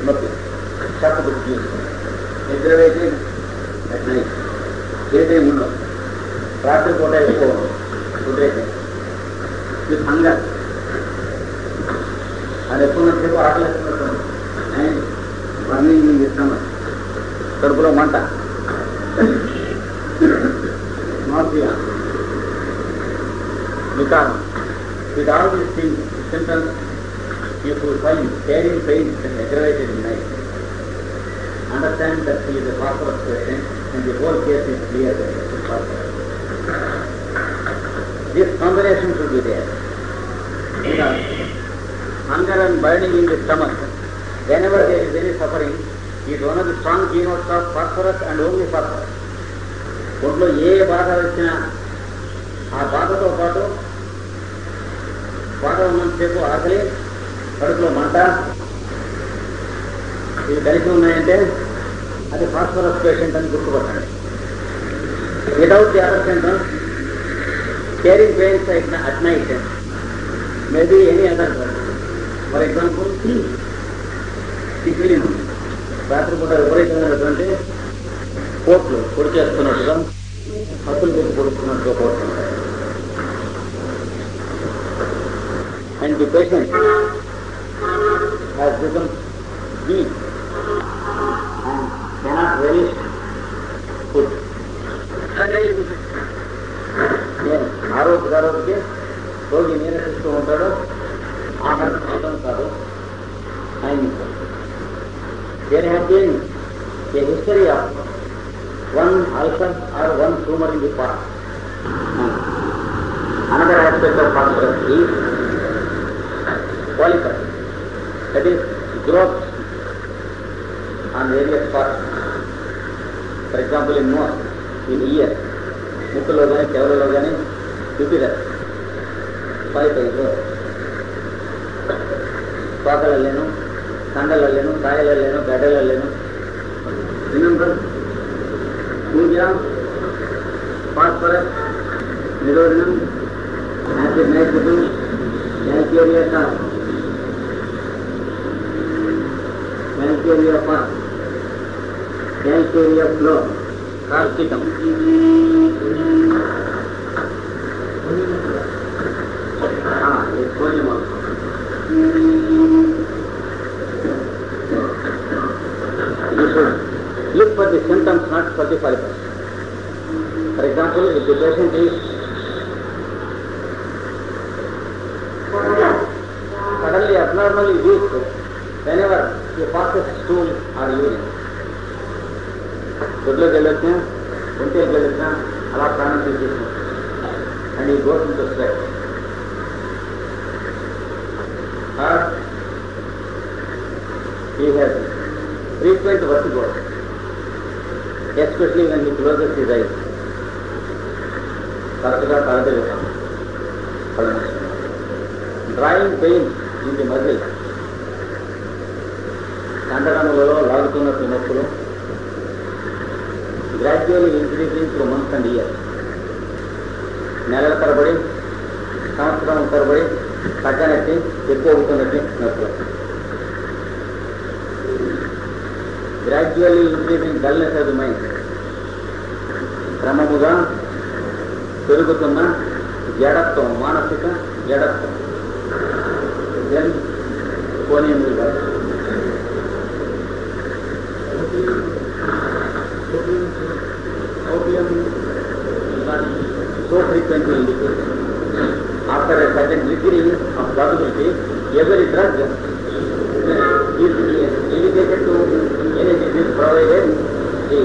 S2: నొప్పి, షాక్ తీసుకుని నిద్రవేసి at night. ఏ టైం ఉండవు, రాత్రి పూట ఎక్కువ ఉద్రేకం విత్ హంగర్. అది ఎక్కువసేపు ఆకలిస్తున్నట్టు and burning in the stomach, కడుపులో మంట, నాసియా, వికారం. With all these things symptoms, if you find tearing pain aggravated in night, understand that he is a phosphorus patient and the whole case is clear that it is phosphorus. This combination should be there. Because hunger and burning in the stomach, whenever there is any suffering, is one of the strong keynotes of phosphorus and only phosphorus. ఒంట్లో ఏ బాధ వచ్చినా ఆ బాధతో పాటు ఉన్నంతసేపు ఆకలి, కడుపులో మంట, ఇవి కలిసి ఉన్నాయంటే అది ఫాస్ఫరస్ పేషెంట్ అని గుర్తుపట్టండి. Without the other symptoms, carrying pains at night, maybe any other drug. For example, టిఫిలిన్, రాత్రిపూట విపరీతమైనటువంటి కోట్లు పొడి చేస్తున్నట్టుగా, హక్కులు పెట్టి పొడుస్తున్నట్టుగా పోతుంటాయి. And the patient has become weak and cannot relish food. ఆరోగ్యకి రోగి నీరసిస్తూ ఉంటాడు, ఆహారం అవడం కాదు. And there have been ulcer or one tumor in the part. Another aspect of phosphorus is polypus, that is growth on various parts. For example, in nose, in ear, ముక్కులో కానీ చెవులలో కానీ చూపిస్తారు polypi growth. తోకలల్లేను, కండలల్లేను, కాయలల్లేను, గడ్డలల్లేను. Remember, sodium, phosphorus, nitrogen, acid nitrogen, calcaria carbon, calcaria phosphorus, calcaria fluoride, calcium. It's sodium also. You should look for the symptoms, not for the polypus. For example, if the patient is suddenly abnormally weak whenever he passes stool or urine, dodlo gelachna, until gelachna, ala pranam tisukna, and he goes into sweat. Or he has frequent vertigo, especially when he closes his eyes. Drying pain in the muscle, కండరములలో లాగుతున్నట్టు నొప్పులు, gradually increasing through months and years. నెలల తరబడి, సంవత్సరం తరబడి తగ్గనట్టు ఎక్కువ అవుతున్నట్టు నొప్పులు. Gradually increasing dullness of the mind. క్రమముగా పెరుగుతున్న జడత్వం, మానసిక జడత్వం. Then conium will work. Opium is not so frequently indicated. After a certain degree of possibility, every drug is indicated to any disease provided the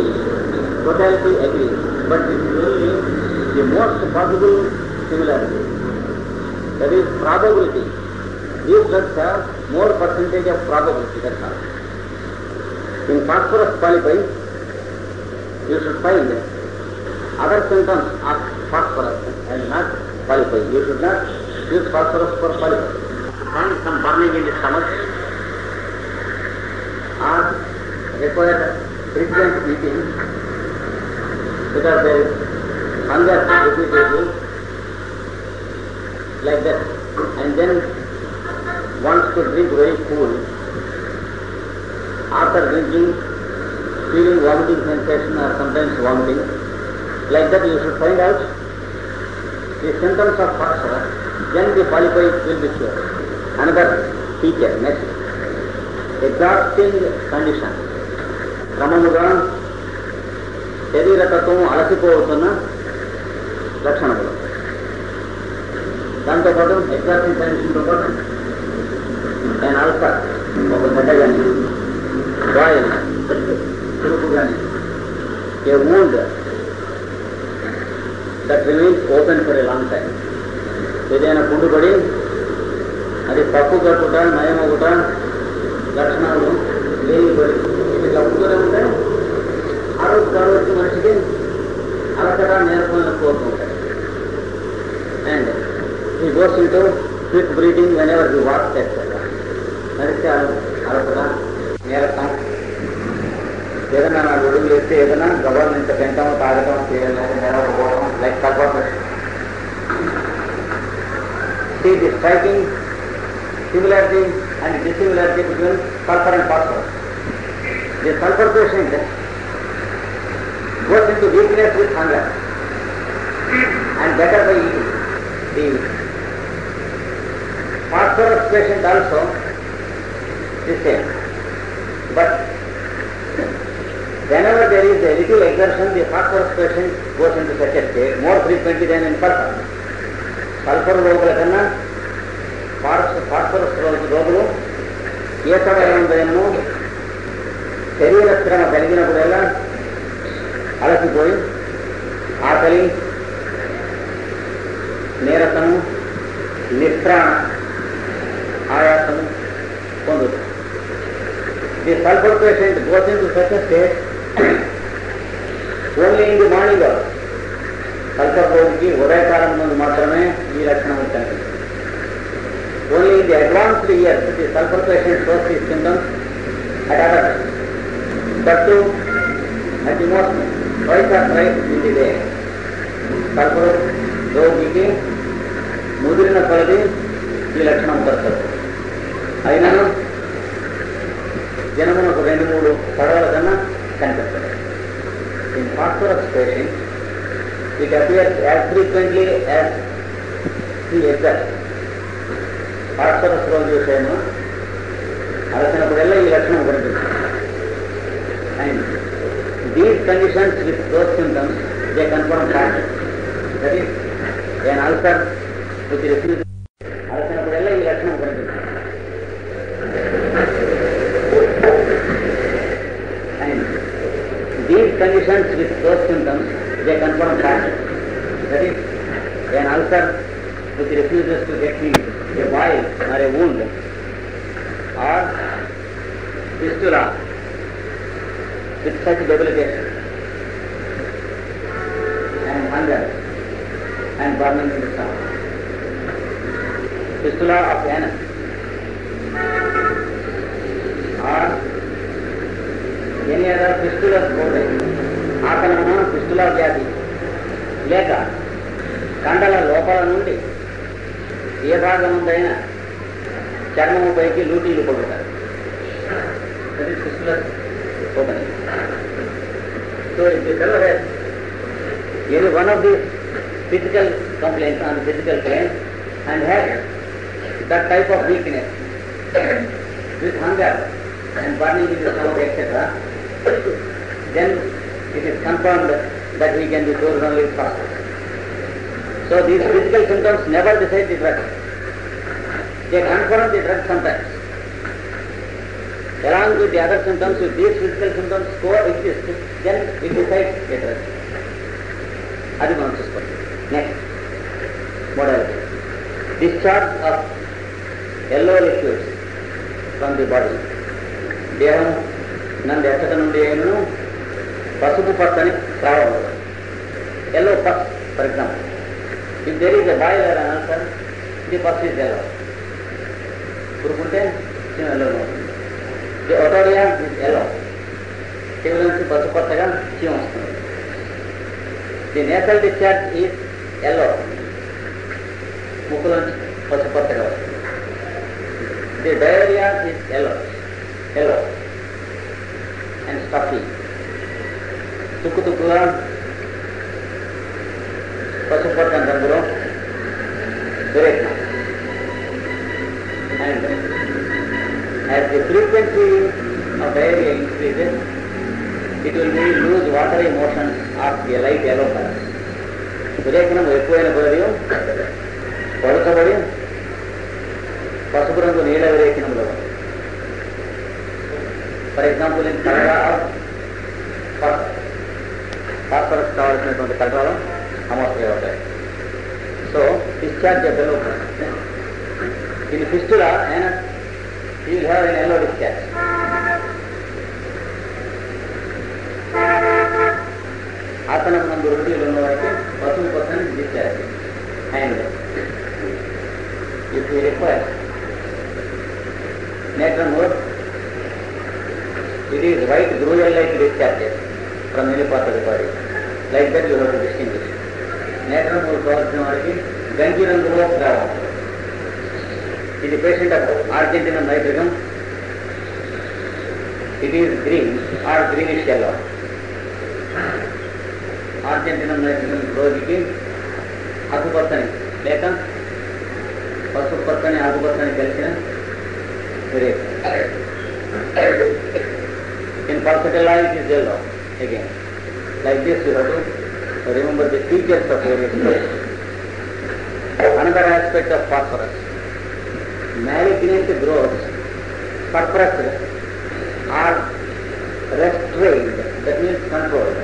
S2: totality agrees. But this is only the most possible similarity. That is probability. These drugs have more percentage of probability, that's all. In phosphorus polypi, you should find other symptoms of phosphorus and not polypi. You should not use phosphorus for polypi. Find some burning in the stomach or require frequent eating because there is hunger repeatedly like that, and then wants to drink very cool. After drinking, feeling vomiting sensation or sometimes vomiting, like that you should find out the symptoms of phosphorus, then the polypi will be cured. Another feature, next, exhausting condition. క్రమముగా శరీరతత్వం అలసిపోతున్న లక్షణములు. దాంతోపాటు exhausting కండిషన్తో పాటు నేను ulcer, ఒక గడ్డ కానీ, boil, చురుకు కానీ, ఏ wound that remains open for a long time. ఏదైనా పుండుపడి అది పప్పు కట్టుట, నయమగుట లక్షణాలు లేనిపడి ఇట్లా ఉంటూనే ఉంటే ఆ రోజు మనిషికి అలసట, నేర్పలను కోరుకుంటాడు. And he goes into quick breathing whenever he walks, etc. నడిస్తే అలసట, నీరసం, ఏదైనా నా అడుగులు వేస్తే ఏదైనా గవర్నమెంట్ ఇంత తింటాం, తాగటం, చేయడం, నిలవకపోవడం, లైక్ తగ్గడం. See the striking similarity and dissimilarity between sulfur and phosphorus. The sulfur patient goes into weakness with hunger and better by eating. The phosphorus patient also the same. But whenever there is a little exertion, the phosphorus patient goes into such a state more frequently than in sulfur. Sulfur రోగుల కన్నా phosphorus రోగులు ఏ సమయంలో శరీర శ్రమ కలిగినప్పుడల్లా అలసిపోయి ఆకలి, నీరసము, నిస్త్రాణ, ఆయాసము పొందుతుంది. The sulphur patient goes into such a state only in the morning hour. Sulphur రోగికి ఉదయకాలం ముందు మాత్రమే ఈ లక్షణం కనిపిస్తుంది. Only in the advanced years the sulphur patient shows the symptoms at other time. But two at the most twice or thrice in the day. Sulphur రోగికి ముదిరిన కొలది ఈ లక్షణం కలుగుతుంది. అయినను దినమునకు 2-3 పడవల కన్నా కనిపిస్తుంది. In phosphorus patient, it appears as frequently as the exercise. Phosphorus రోగి విషయంలో అలసినప్పుడల్లా ఈ లక్షణం కనిపిస్తుంది. And these conditions with those symptoms, they confirm fact. That is, an ulcer which refuses. అలసినప్పుడల్లా ఈ లక్షణం కనిపిస్తుంది. And these conditions with those symptoms, they confirm fact. That is, an ulcer which refuses to get healed, a boil or a wound, or fistula with such debilitation and hunger and burning in the stomach. Fistula of anus or any other fistulous body, ఆకలన fistula వ్యాధి లేక కండల లోపల నుండి ఏ భాగం ఉందైనా చర్మము పైకి లూటీలు పడుతారు. That is fistulous opening. So if the fellow has any one of the physical complaints on physical plane and has that type of weakness with hunger and burning in the stomach, etc., then it is confirmed that he can be cured only with phosphorus. So these physical symptoms never decide the drug. They confirm the drug sometimes. Along with the other symptoms, if these physical symptoms coexist, then it decides the drug. అది మనం చూసుకోండి. Next modality. Discharge of yellow liquids from the body. దేహం నందు ఎచ్చట నుండి ఏమో పసుపు పచ్చని స్రావం. Yellow pus, for example. If there is a boil or an ulcer, the pus is yellow. పురుకుంటే yellow అవుతుంది. The otorrhea is yellow. చెవి నుంచి పసుపు పచ్చగా చీమ వస్తుంది. The nasal discharge is yellow. ముక్కులోంచి పసుపు పచ్చగా వస్తుంది. The diarrhea is yellow and stuffy. తుక్కు తుక్కుగా పసుపు పచ్చని రంగులో విరేచనం. And as the frequency of diarrhea increases, it will be lose watery motions of the light yellow color. విరేచనం ఎక్కువైన కొలది పడుచబడి పసుపు రంగు నీళ్ళ విరేచనంలో. For example in cholera phosphorus కావాల్సినటువంటి కలరాలు అమోస్ట్రీ అవుతాయి. So discharge yellow in fistula you will have an yellow discharge. ఆసనం నందు రొటీలు ఉన్న వారికి పసుపు పచ్చని discharge. And if you require natron mode, it is white gruel-like discharges from any part of the body. Like that you have to distinguish. Natron mode కావాల్సిన వారికి గంజి రంగులో స్రావం. ఇది patient of Argentinum nitricum. It is green or greenish yellow. Argentinum nitricum రోగికి ఆకుపచ్చని లేక పసుపు పచ్చని ఆకుపచ్చని కలిసిన in pulsatilla it is yellow again. Like this you have to remember the features of various places. Another aspect of phosphorus, malignant growths suppressed or restrained, that means controlled.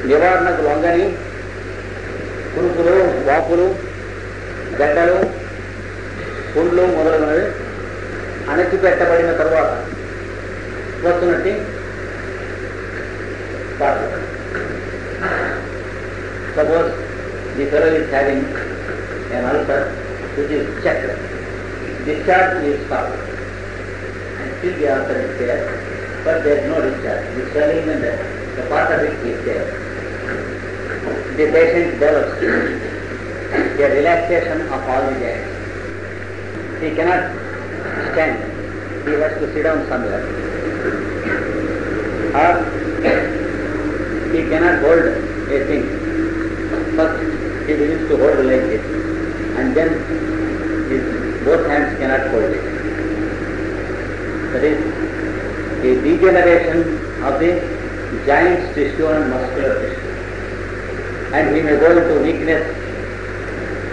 S2: నివారణకు లొంగని కురుకులు, వాపులు, గడ్డలు, పుండ్లు మొదలగునవి అణచిపెట్టబడిన తరువాత వస్తున్నట్టు suppose the fellow is having an ulcer which is checked, discharge is stopped, and still the ulcer is there, but there is no discharge. The swelling and the part of it is there. The patient develops a relaxation of all the joints. He cannot stand. He has to sit down somewhere. Or he cannot hold a thing. First he begins to hold like this, and then his both hands cannot hold it. That is a degeneration of the joints, tissue and muscular tissue. And he may go into weakness,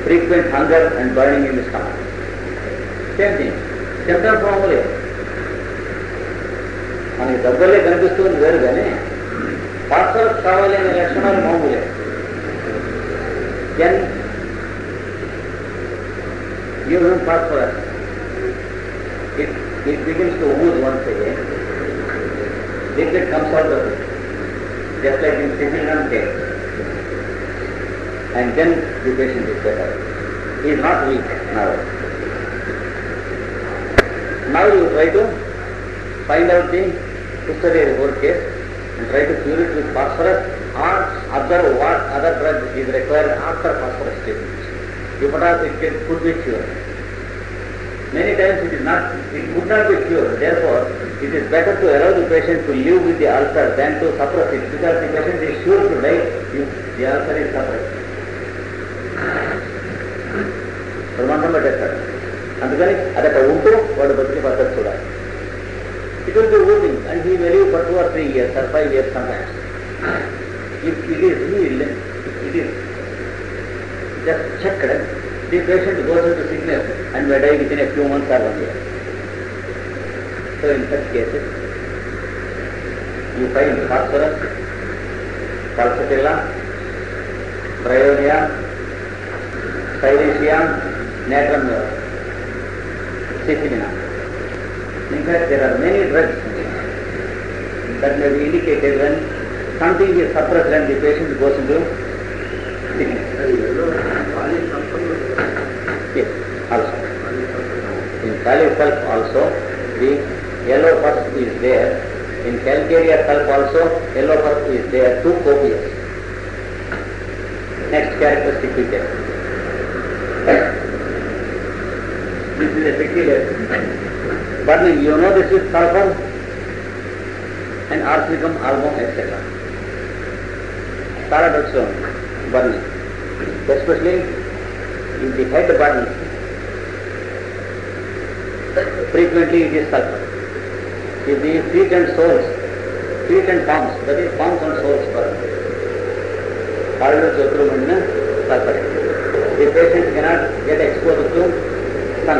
S2: frequent hunger and burning in the stomach. Same thing. Symptoms మామూలే, మనకి దగ్గరలే కనిపిస్తుంది వేరు, కానీ phosphorus కావాలి అనే లక్షణాలు మామూలే. Then you have phosphorus. It begins to ooze once again. Liquid comes out of it, just like in sipping on cake. And then the patient is better. He is not weak now. Now you try to find out the history of the case and try to cure it with phosphorus, or observe what other drug is required after phosphorus treatment. Because it could be cured. Many times it could not be cured. Therefore, it is better to allow the patient to live with the ulcer than to suppress it, because the patient is sure to die if the ulcer is suppressed. ప్రమాణం పెట్టేస్తారు. అందుకని అదొక ఉంటూ వాడు బతికి పద్ధతి చూడాలి. It will be moving and he may live for 2 or 3 years or 5 years sometimes. If it is healed, it is just checked, the patient goes into sickness and may die within a few months or 1 year. So in such cases, you find phosphorus, pulsatilla, bryonia, Sclerotia, natrum, Cicilina. In fact, there are many drugs that may be indicated when something is suppressed and the patient goes into sickness. Yes, also. In Calic sulf also, the yellow pus is there. In Calcarea sulf also, yellow pus is there, 2 copious. Next characteristic feature. This is a peculiar burning. You know this is sulfur and arsenicum, album, etc. Paradoxon burning. Especially in the head burning, frequently it is sulfur. If the feet and soles, feet and palms, that is palms and soles burn, sulfur. The patient cannot get exposed to sun,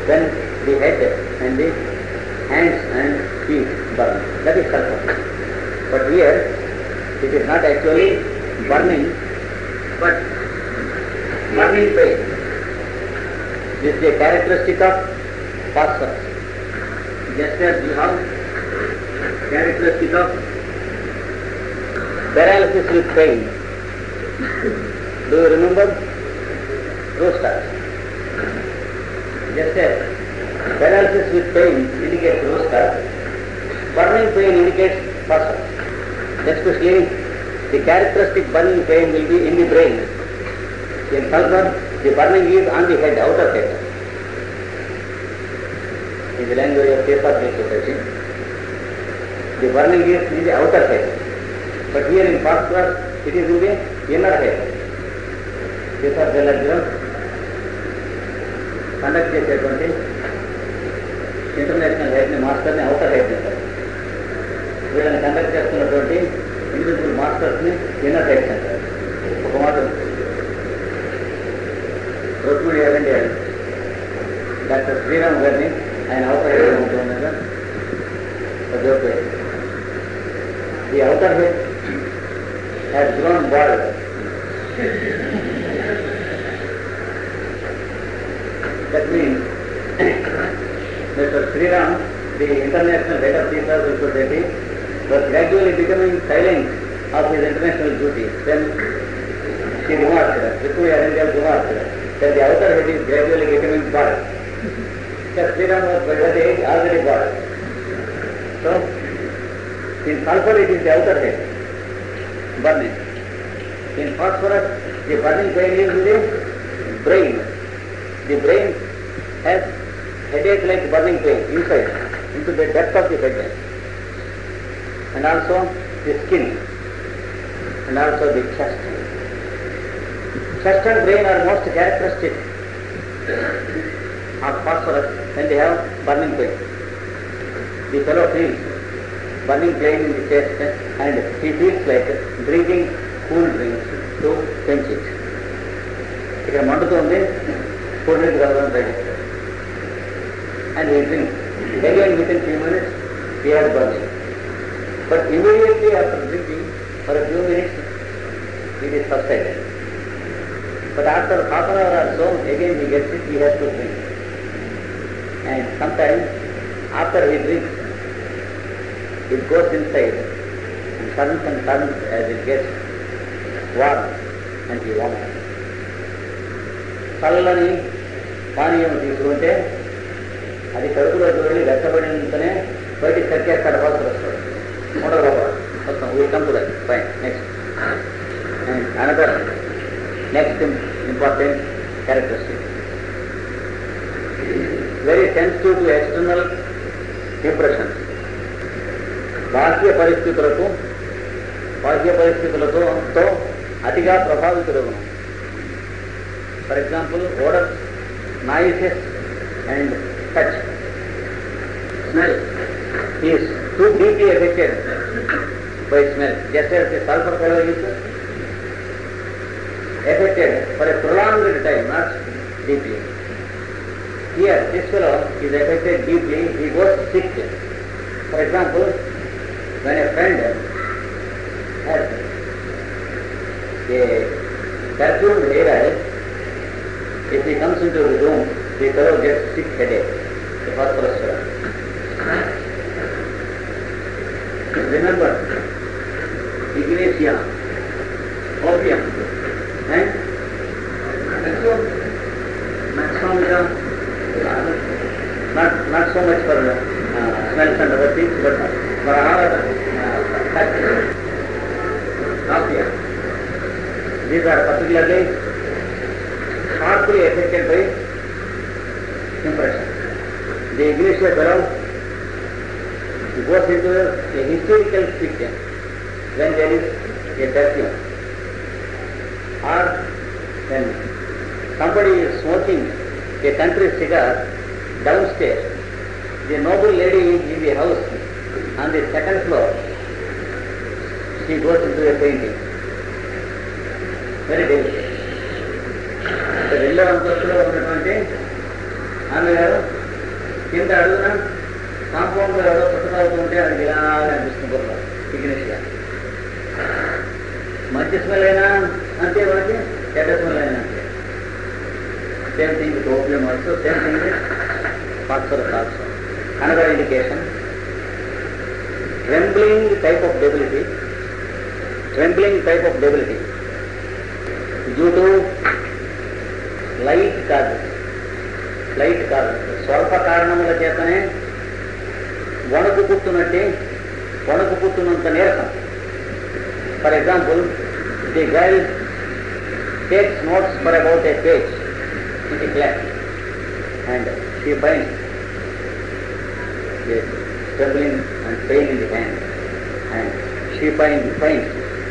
S2: then the head and the hands and feet burn. That is sulfur. But here it is not actually burning, but burning pain. This is a characteristic of phosphorus. Just as you have characteristic of paralysis with pain. Do you remember? Rosters. Just as paralysis with pain indicates rosters, burning pain indicates phosphorus. Especially the characteristic burning pain will be in the brain. In sulfur, the burning is on the head, outer head. In the language of paper society, the burning is in the outer head. But here in phosphorus, it is in the inner head. Paper gelatin conduct చేసేటువంటి international head ని master ని outer head అంటారు. వీళ్ళని conduct చేస్తున్నటువంటి individual masters ని inner heads అంటారు. ఒక మాట రుక్మిణి ఎవరండి డాక్టర్ శ్రీరామ్ గారిని ఆయన అవుటర్ హెడ్ ఉంటున్నాగా joke The outer head has grown bald. That means Mr. Sriram, the international head of the Service Society, was gradually becoming silent of his international duties. Then she remarked, Victoria Angel remarked, that the outer head is gradually becoming bald. Because Sriram was by that age already bald. So, in sulfur it is the outer head, burning. In phosphorus, the burning pain is in the brain. The brain has headache like burning pain inside, into the depth of the head. And also the skin, and also the chest. Chest and brain are most characteristic of phosphorus when they have burning pain. The fellow feels burning pain in the chest and he feels like drinking cool drinks to quench it. ఇక్కడ మండుతుంది, cool drink కావాలని try చేస్తారు. And he drinks. Again within few minutes he has burning. But immediately after drinking, for a few minutes, it is subsided. But after half an hour or so, again he gets it, he has to drink. And sometimes, after he drinks, it goes inside and turns as it gets warm and he vomits. చల్లని పానీయం తీసుకుంటే అది కడుపులోకి వెళ్ళి వెచ్చబడినంతనే బయటికి కక్కేస్తాడు వస్తాడు. We come to that. Fine. Next. And another next important characteristic. Very sensitive to external impressions. బాహ్య పరిస్థితులతో అతిగా ప్రభావితులవును. For example, odor, noises and touch. Smell. He is too deeply affected by smell. Just as the sulfur fellow is affected for a prolonged time, not deeply. Here, this fellow is affected deeply, he goes sick. For example, when a friend has a perfumed hair oil, if he comes into the room, the fellow gets sick headache, the phosphorus fellow. Remember, ignatia, opium, and maxometer, not so much for smells and other things, but for other opium. These are particularly sharply affected by impression. The ignatia fellow goes into a hysterical fit when there is a perfume, or when somebody is smoking a country cigar downstairs. The noble lady in the house on the second floor, she goes into a fainting. Very delicate. రెండో అంతస్తులో ఉన్నటువంటి ఆమె గారు కింద అడుగున కాంపౌండ్లో ఎవరో పుస్తకాలుతుంటే అది ఇలా అనిపిస్తుంది బుర్రలో ఇగ్నేషియా. మంచి స్మెల్ అయినా అంతే, మనకి చెడ్డ స్మెల్ అయినా అంతే. Same thing with opium also, same thing with phosphorus also. Another indication, trembling type of debility due to light causes, స్వల్ప కారణముల చేతనే వణుకు పుట్టునంత నీరసం. For example, the girl takes notes for about a page in the class and she finds the trembling and pain in the hand, and she finds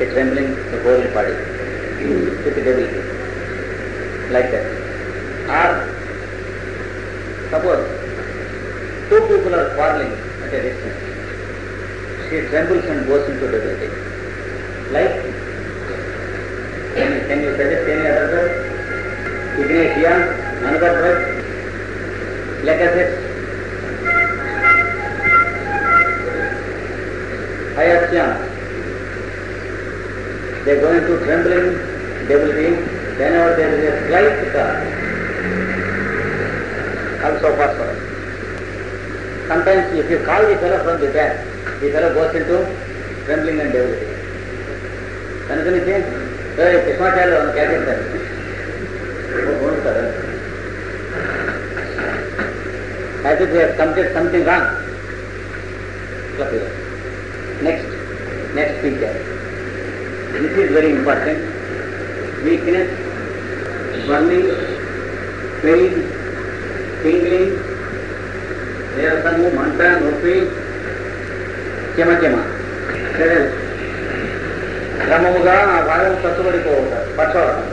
S2: a trembling the whole body with debility, like that. Or suppose two people are quarreling at a distance, she trembles and goes into debility. Like, can you suggest any other drug? Ignatia, another drug, Lacaset, Hyoscyamus, they go into trembling, debility, whenever there is a slight curve, also phosphorus. Sometimes if you call the fellow from the back, the fellow goes into trembling and debility. Kanukani Krishmacharya on catches as if he has committed something wrong. Next feature. This is very important. Weakness, burning, pain, tingling, nirasamu, mantra, noppi, chema. క్రమముగా ఆ భాగం కట్టుబడిపోతారు పక్షవాతం.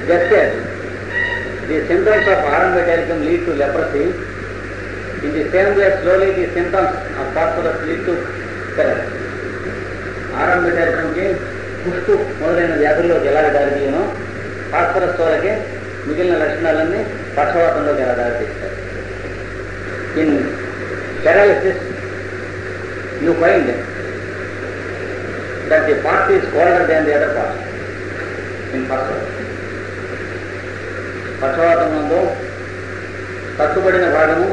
S2: Just as the symptoms of arambetallicum lead to leprosy, in the same way slowly the symptoms of phosphorus lead to paralysis. Arambetallicumకి కుష్టు మొదలైన వ్యాధుల్లోకి ఎలా దారితీయనో phosphorus తోలకి మిగిలిన లక్షణాలన్నీ పక్షవాతంలోకి ఎలా దారితీస్తాయి. In paralysis you find that the part is colder than the other part in phosphorus. పక్షవాతం నందు కట్టుబడిన భాగము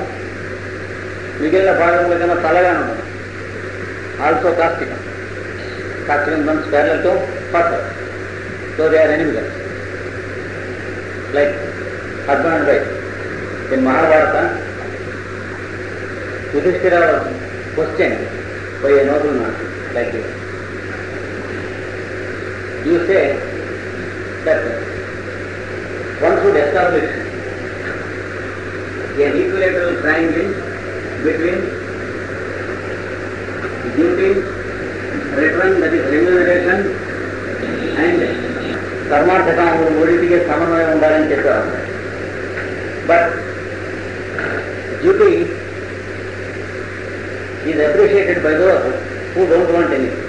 S2: మిగిలిన భాగముల కన్నా చల్లగా ఉంటుంది. Also కాస్టికం runs parallel to phosphorus. So they are enemies. Like husband and wife. In Mahabharata, Yudhishthira was questioned by a nobleman like this. You say that one should establish an equilateral triangle between duty, return, that is remuneration, and కర్మార్థకాములు మూడింటికి సమన్వయం ఉండాలని చెప్పారు. But duty is appreciated by those who don't want anything.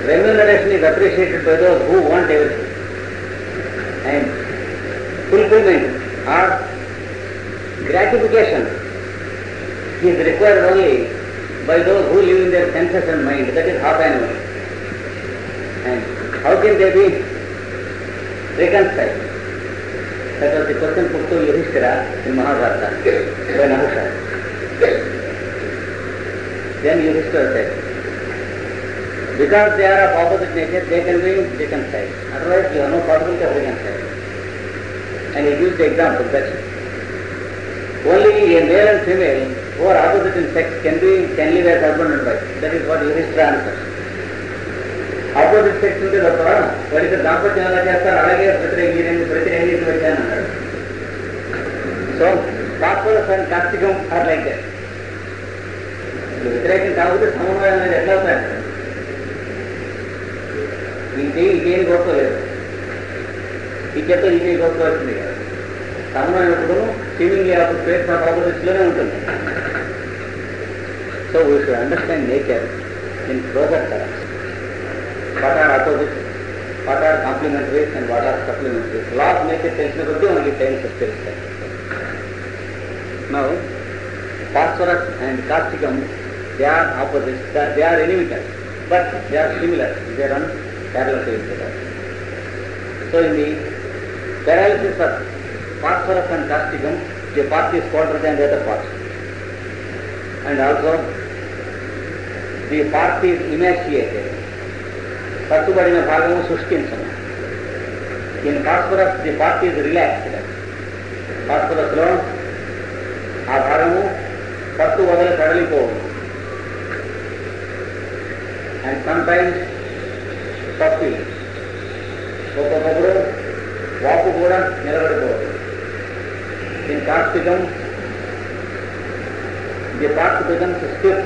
S2: Remuneration is appreciated by those who want everything. And fulfillment or gratification is required only by those who live in their senses and mind. That is half animal. And how can they be reconciled? That was the question put to Yudhishthira in Mahabharata by Nahusha. Then Yudhishthira said, because they are of opposite nature, they can be reconciled. Otherwise, you have no possibility of reconciling. And he gives the example that only a male and female who are opposite in sex can live as husband and wife. That is what Yudhishthira answers. Opposite sex ఉంటే తప్ప వాడికి దాంపత్యం ఎలా చేస్తారు, అలాగే ప్రతిరేంగి వచ్చాను అన్నాడు. So phosphorus and causticum are like that. వ్యతిరేకం కాకపోతే సమన్వయం అనేది ఎట్లా అవుతాయంట. ఇంకేం గొప్పలేదు, ఈ చేత ఇంకే గొప్ప వచ్చింది కదా. సమన్వయం ఎప్పుడు సీమింగ్లీ ఆపోజిట్ ఆఫ్ ఆపోజిట్స్లోనే ఉంటుంది. So we should understand nature in closer terms. What are opposites, what are complementaries and what are supplementaries. Law of nature తెలిసిన కొద్దీ మనకి టైమ్స్ తెలుస్తాయి. Now, phosphorus and causticum, they are opposites, they are inimical, but they are similar, they run parallel to each other. So in the paralysis of phosphorus and causticum, the part is colder than the other part. And also, the part is emaciated. కట్టుబడిన భాగము సృష్టించము. In phosphorus, the part is relaxed. Phosphorus లో ఆ భాగము పట్టు వదల కడలిపోవు. And sometimes తప్పి ఒక్కొక్కప్పుడు వాపు కూడా నిలబడిపోవచ్చు. దీని కాస్టికం the part becomes stiff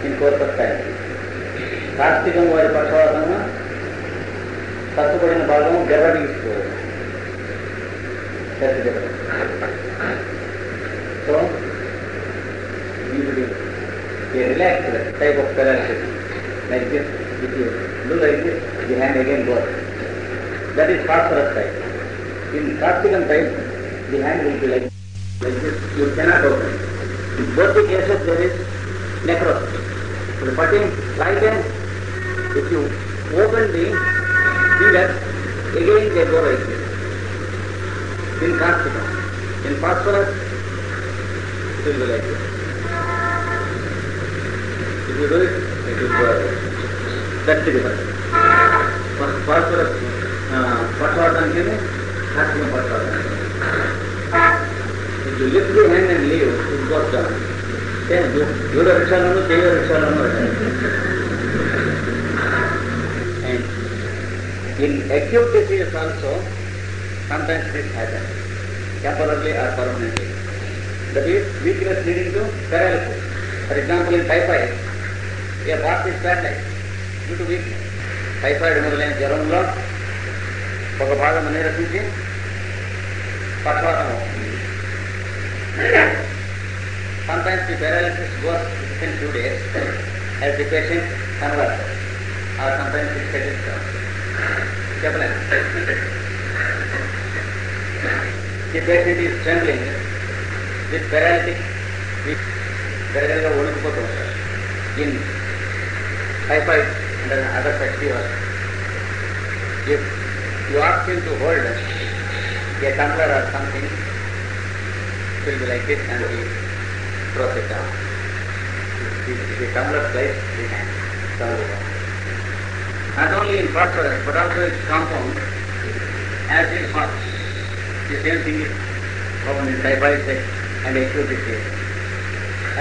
S2: in course of time. కాస్టికం వారి పక్షవాతంగా కట్టుబడిన భాగం దెబ్బతీసుకోవచ్చు. So, usually a relaxed type of paralysis, like this, if you do like this, the hand again goes. That is phosphorus type. In causticum type, the hand will be like this, you cannot open. In both the cases there is necrosis.
S1: The button, light end, if you open the fingers, again they go like this. In Kartika, in phosphorus, it will be like this. If you do it, it will go like this. That's the difference. Phosphorus, phosphorus give me, Kartika phosphorus. If you lift the hand and leave, it goes down. Then you do the Rikshalanu, take the Rikshalanu. And in acute disease also, sometimes this happens, temporarily or permanently. That is weakness leading to paralysis. For example, in typhoid, a part is paralyzed due to weakness. Typhoid మొదలైన జ్వరంలో ఒక భాగం నీరసించి పక్షవాతం అవుతుంది. Sometimes the paralysis goes within 2 days as the patient converts, or sometimes it settles down. చెప్పలేము. The patient is trembling with paralytic, పెరగలుగా ఓడిపోతూ ఉంటారు. In typhoid and other such fevers, if you ask him to hold a tumbler or something, it will be like this and he throws it down. The tumbler slides the hand. Not only in phosphorus but also its compound, acid phosphorus. The same thing is found in typhoid and acute disease.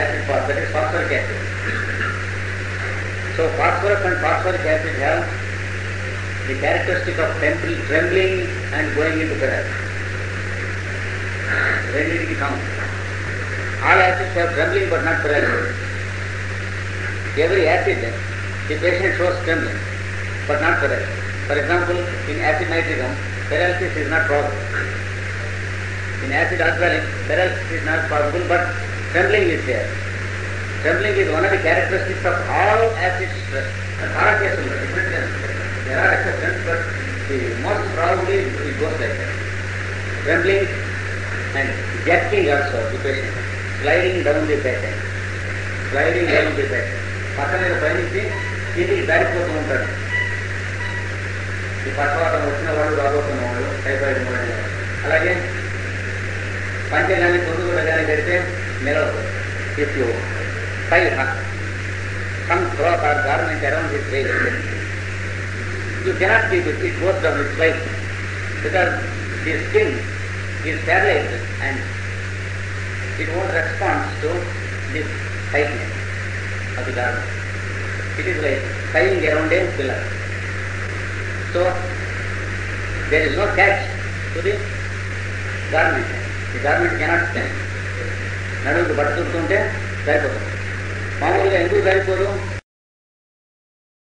S1: Acid phosphorus, that is phosphoric acid. So phosphorus and phosphoric acid have the characteristic of trembling and going into paralysis. Rendering it down. All acids have trembling but not paralysis. Every acid, the patient shows trembling but not paralysis. For example, in acid nitricum, paralysis is not possible. In acid oxalic, paralysis is not possible but trembling is there. Trembling is one of the characteristics of all acid stress. There are exceptions, but most probably it goes like that. Trembling and jerking also the patient, sliding down the patient. పక్కన పైనుంచి కిందికి దారిపోతూ ఉంటాడు. ఈ పక్షవాతం వచ్చిన వాళ్ళు రాబోతున్న వాళ్ళు టైఫాయిడ్ మూలంగా. అలాగే పంచె కానీ పొద్దు కూడా కానీ పెడితే నిలవదు. If you tie some cloth or garment around his waist, you cannot keep it, it goes down, it slides. Because the skin is paralyzed and it won't respond to this tightness of the garment. It is like tying around a pillar. So, there is no catch to the garment. The garment cannot stand. నడువుకు పట్టుకుంటుంటే సరిపోతుంది. మామూలుగా ఎందుకు సరిపోదు?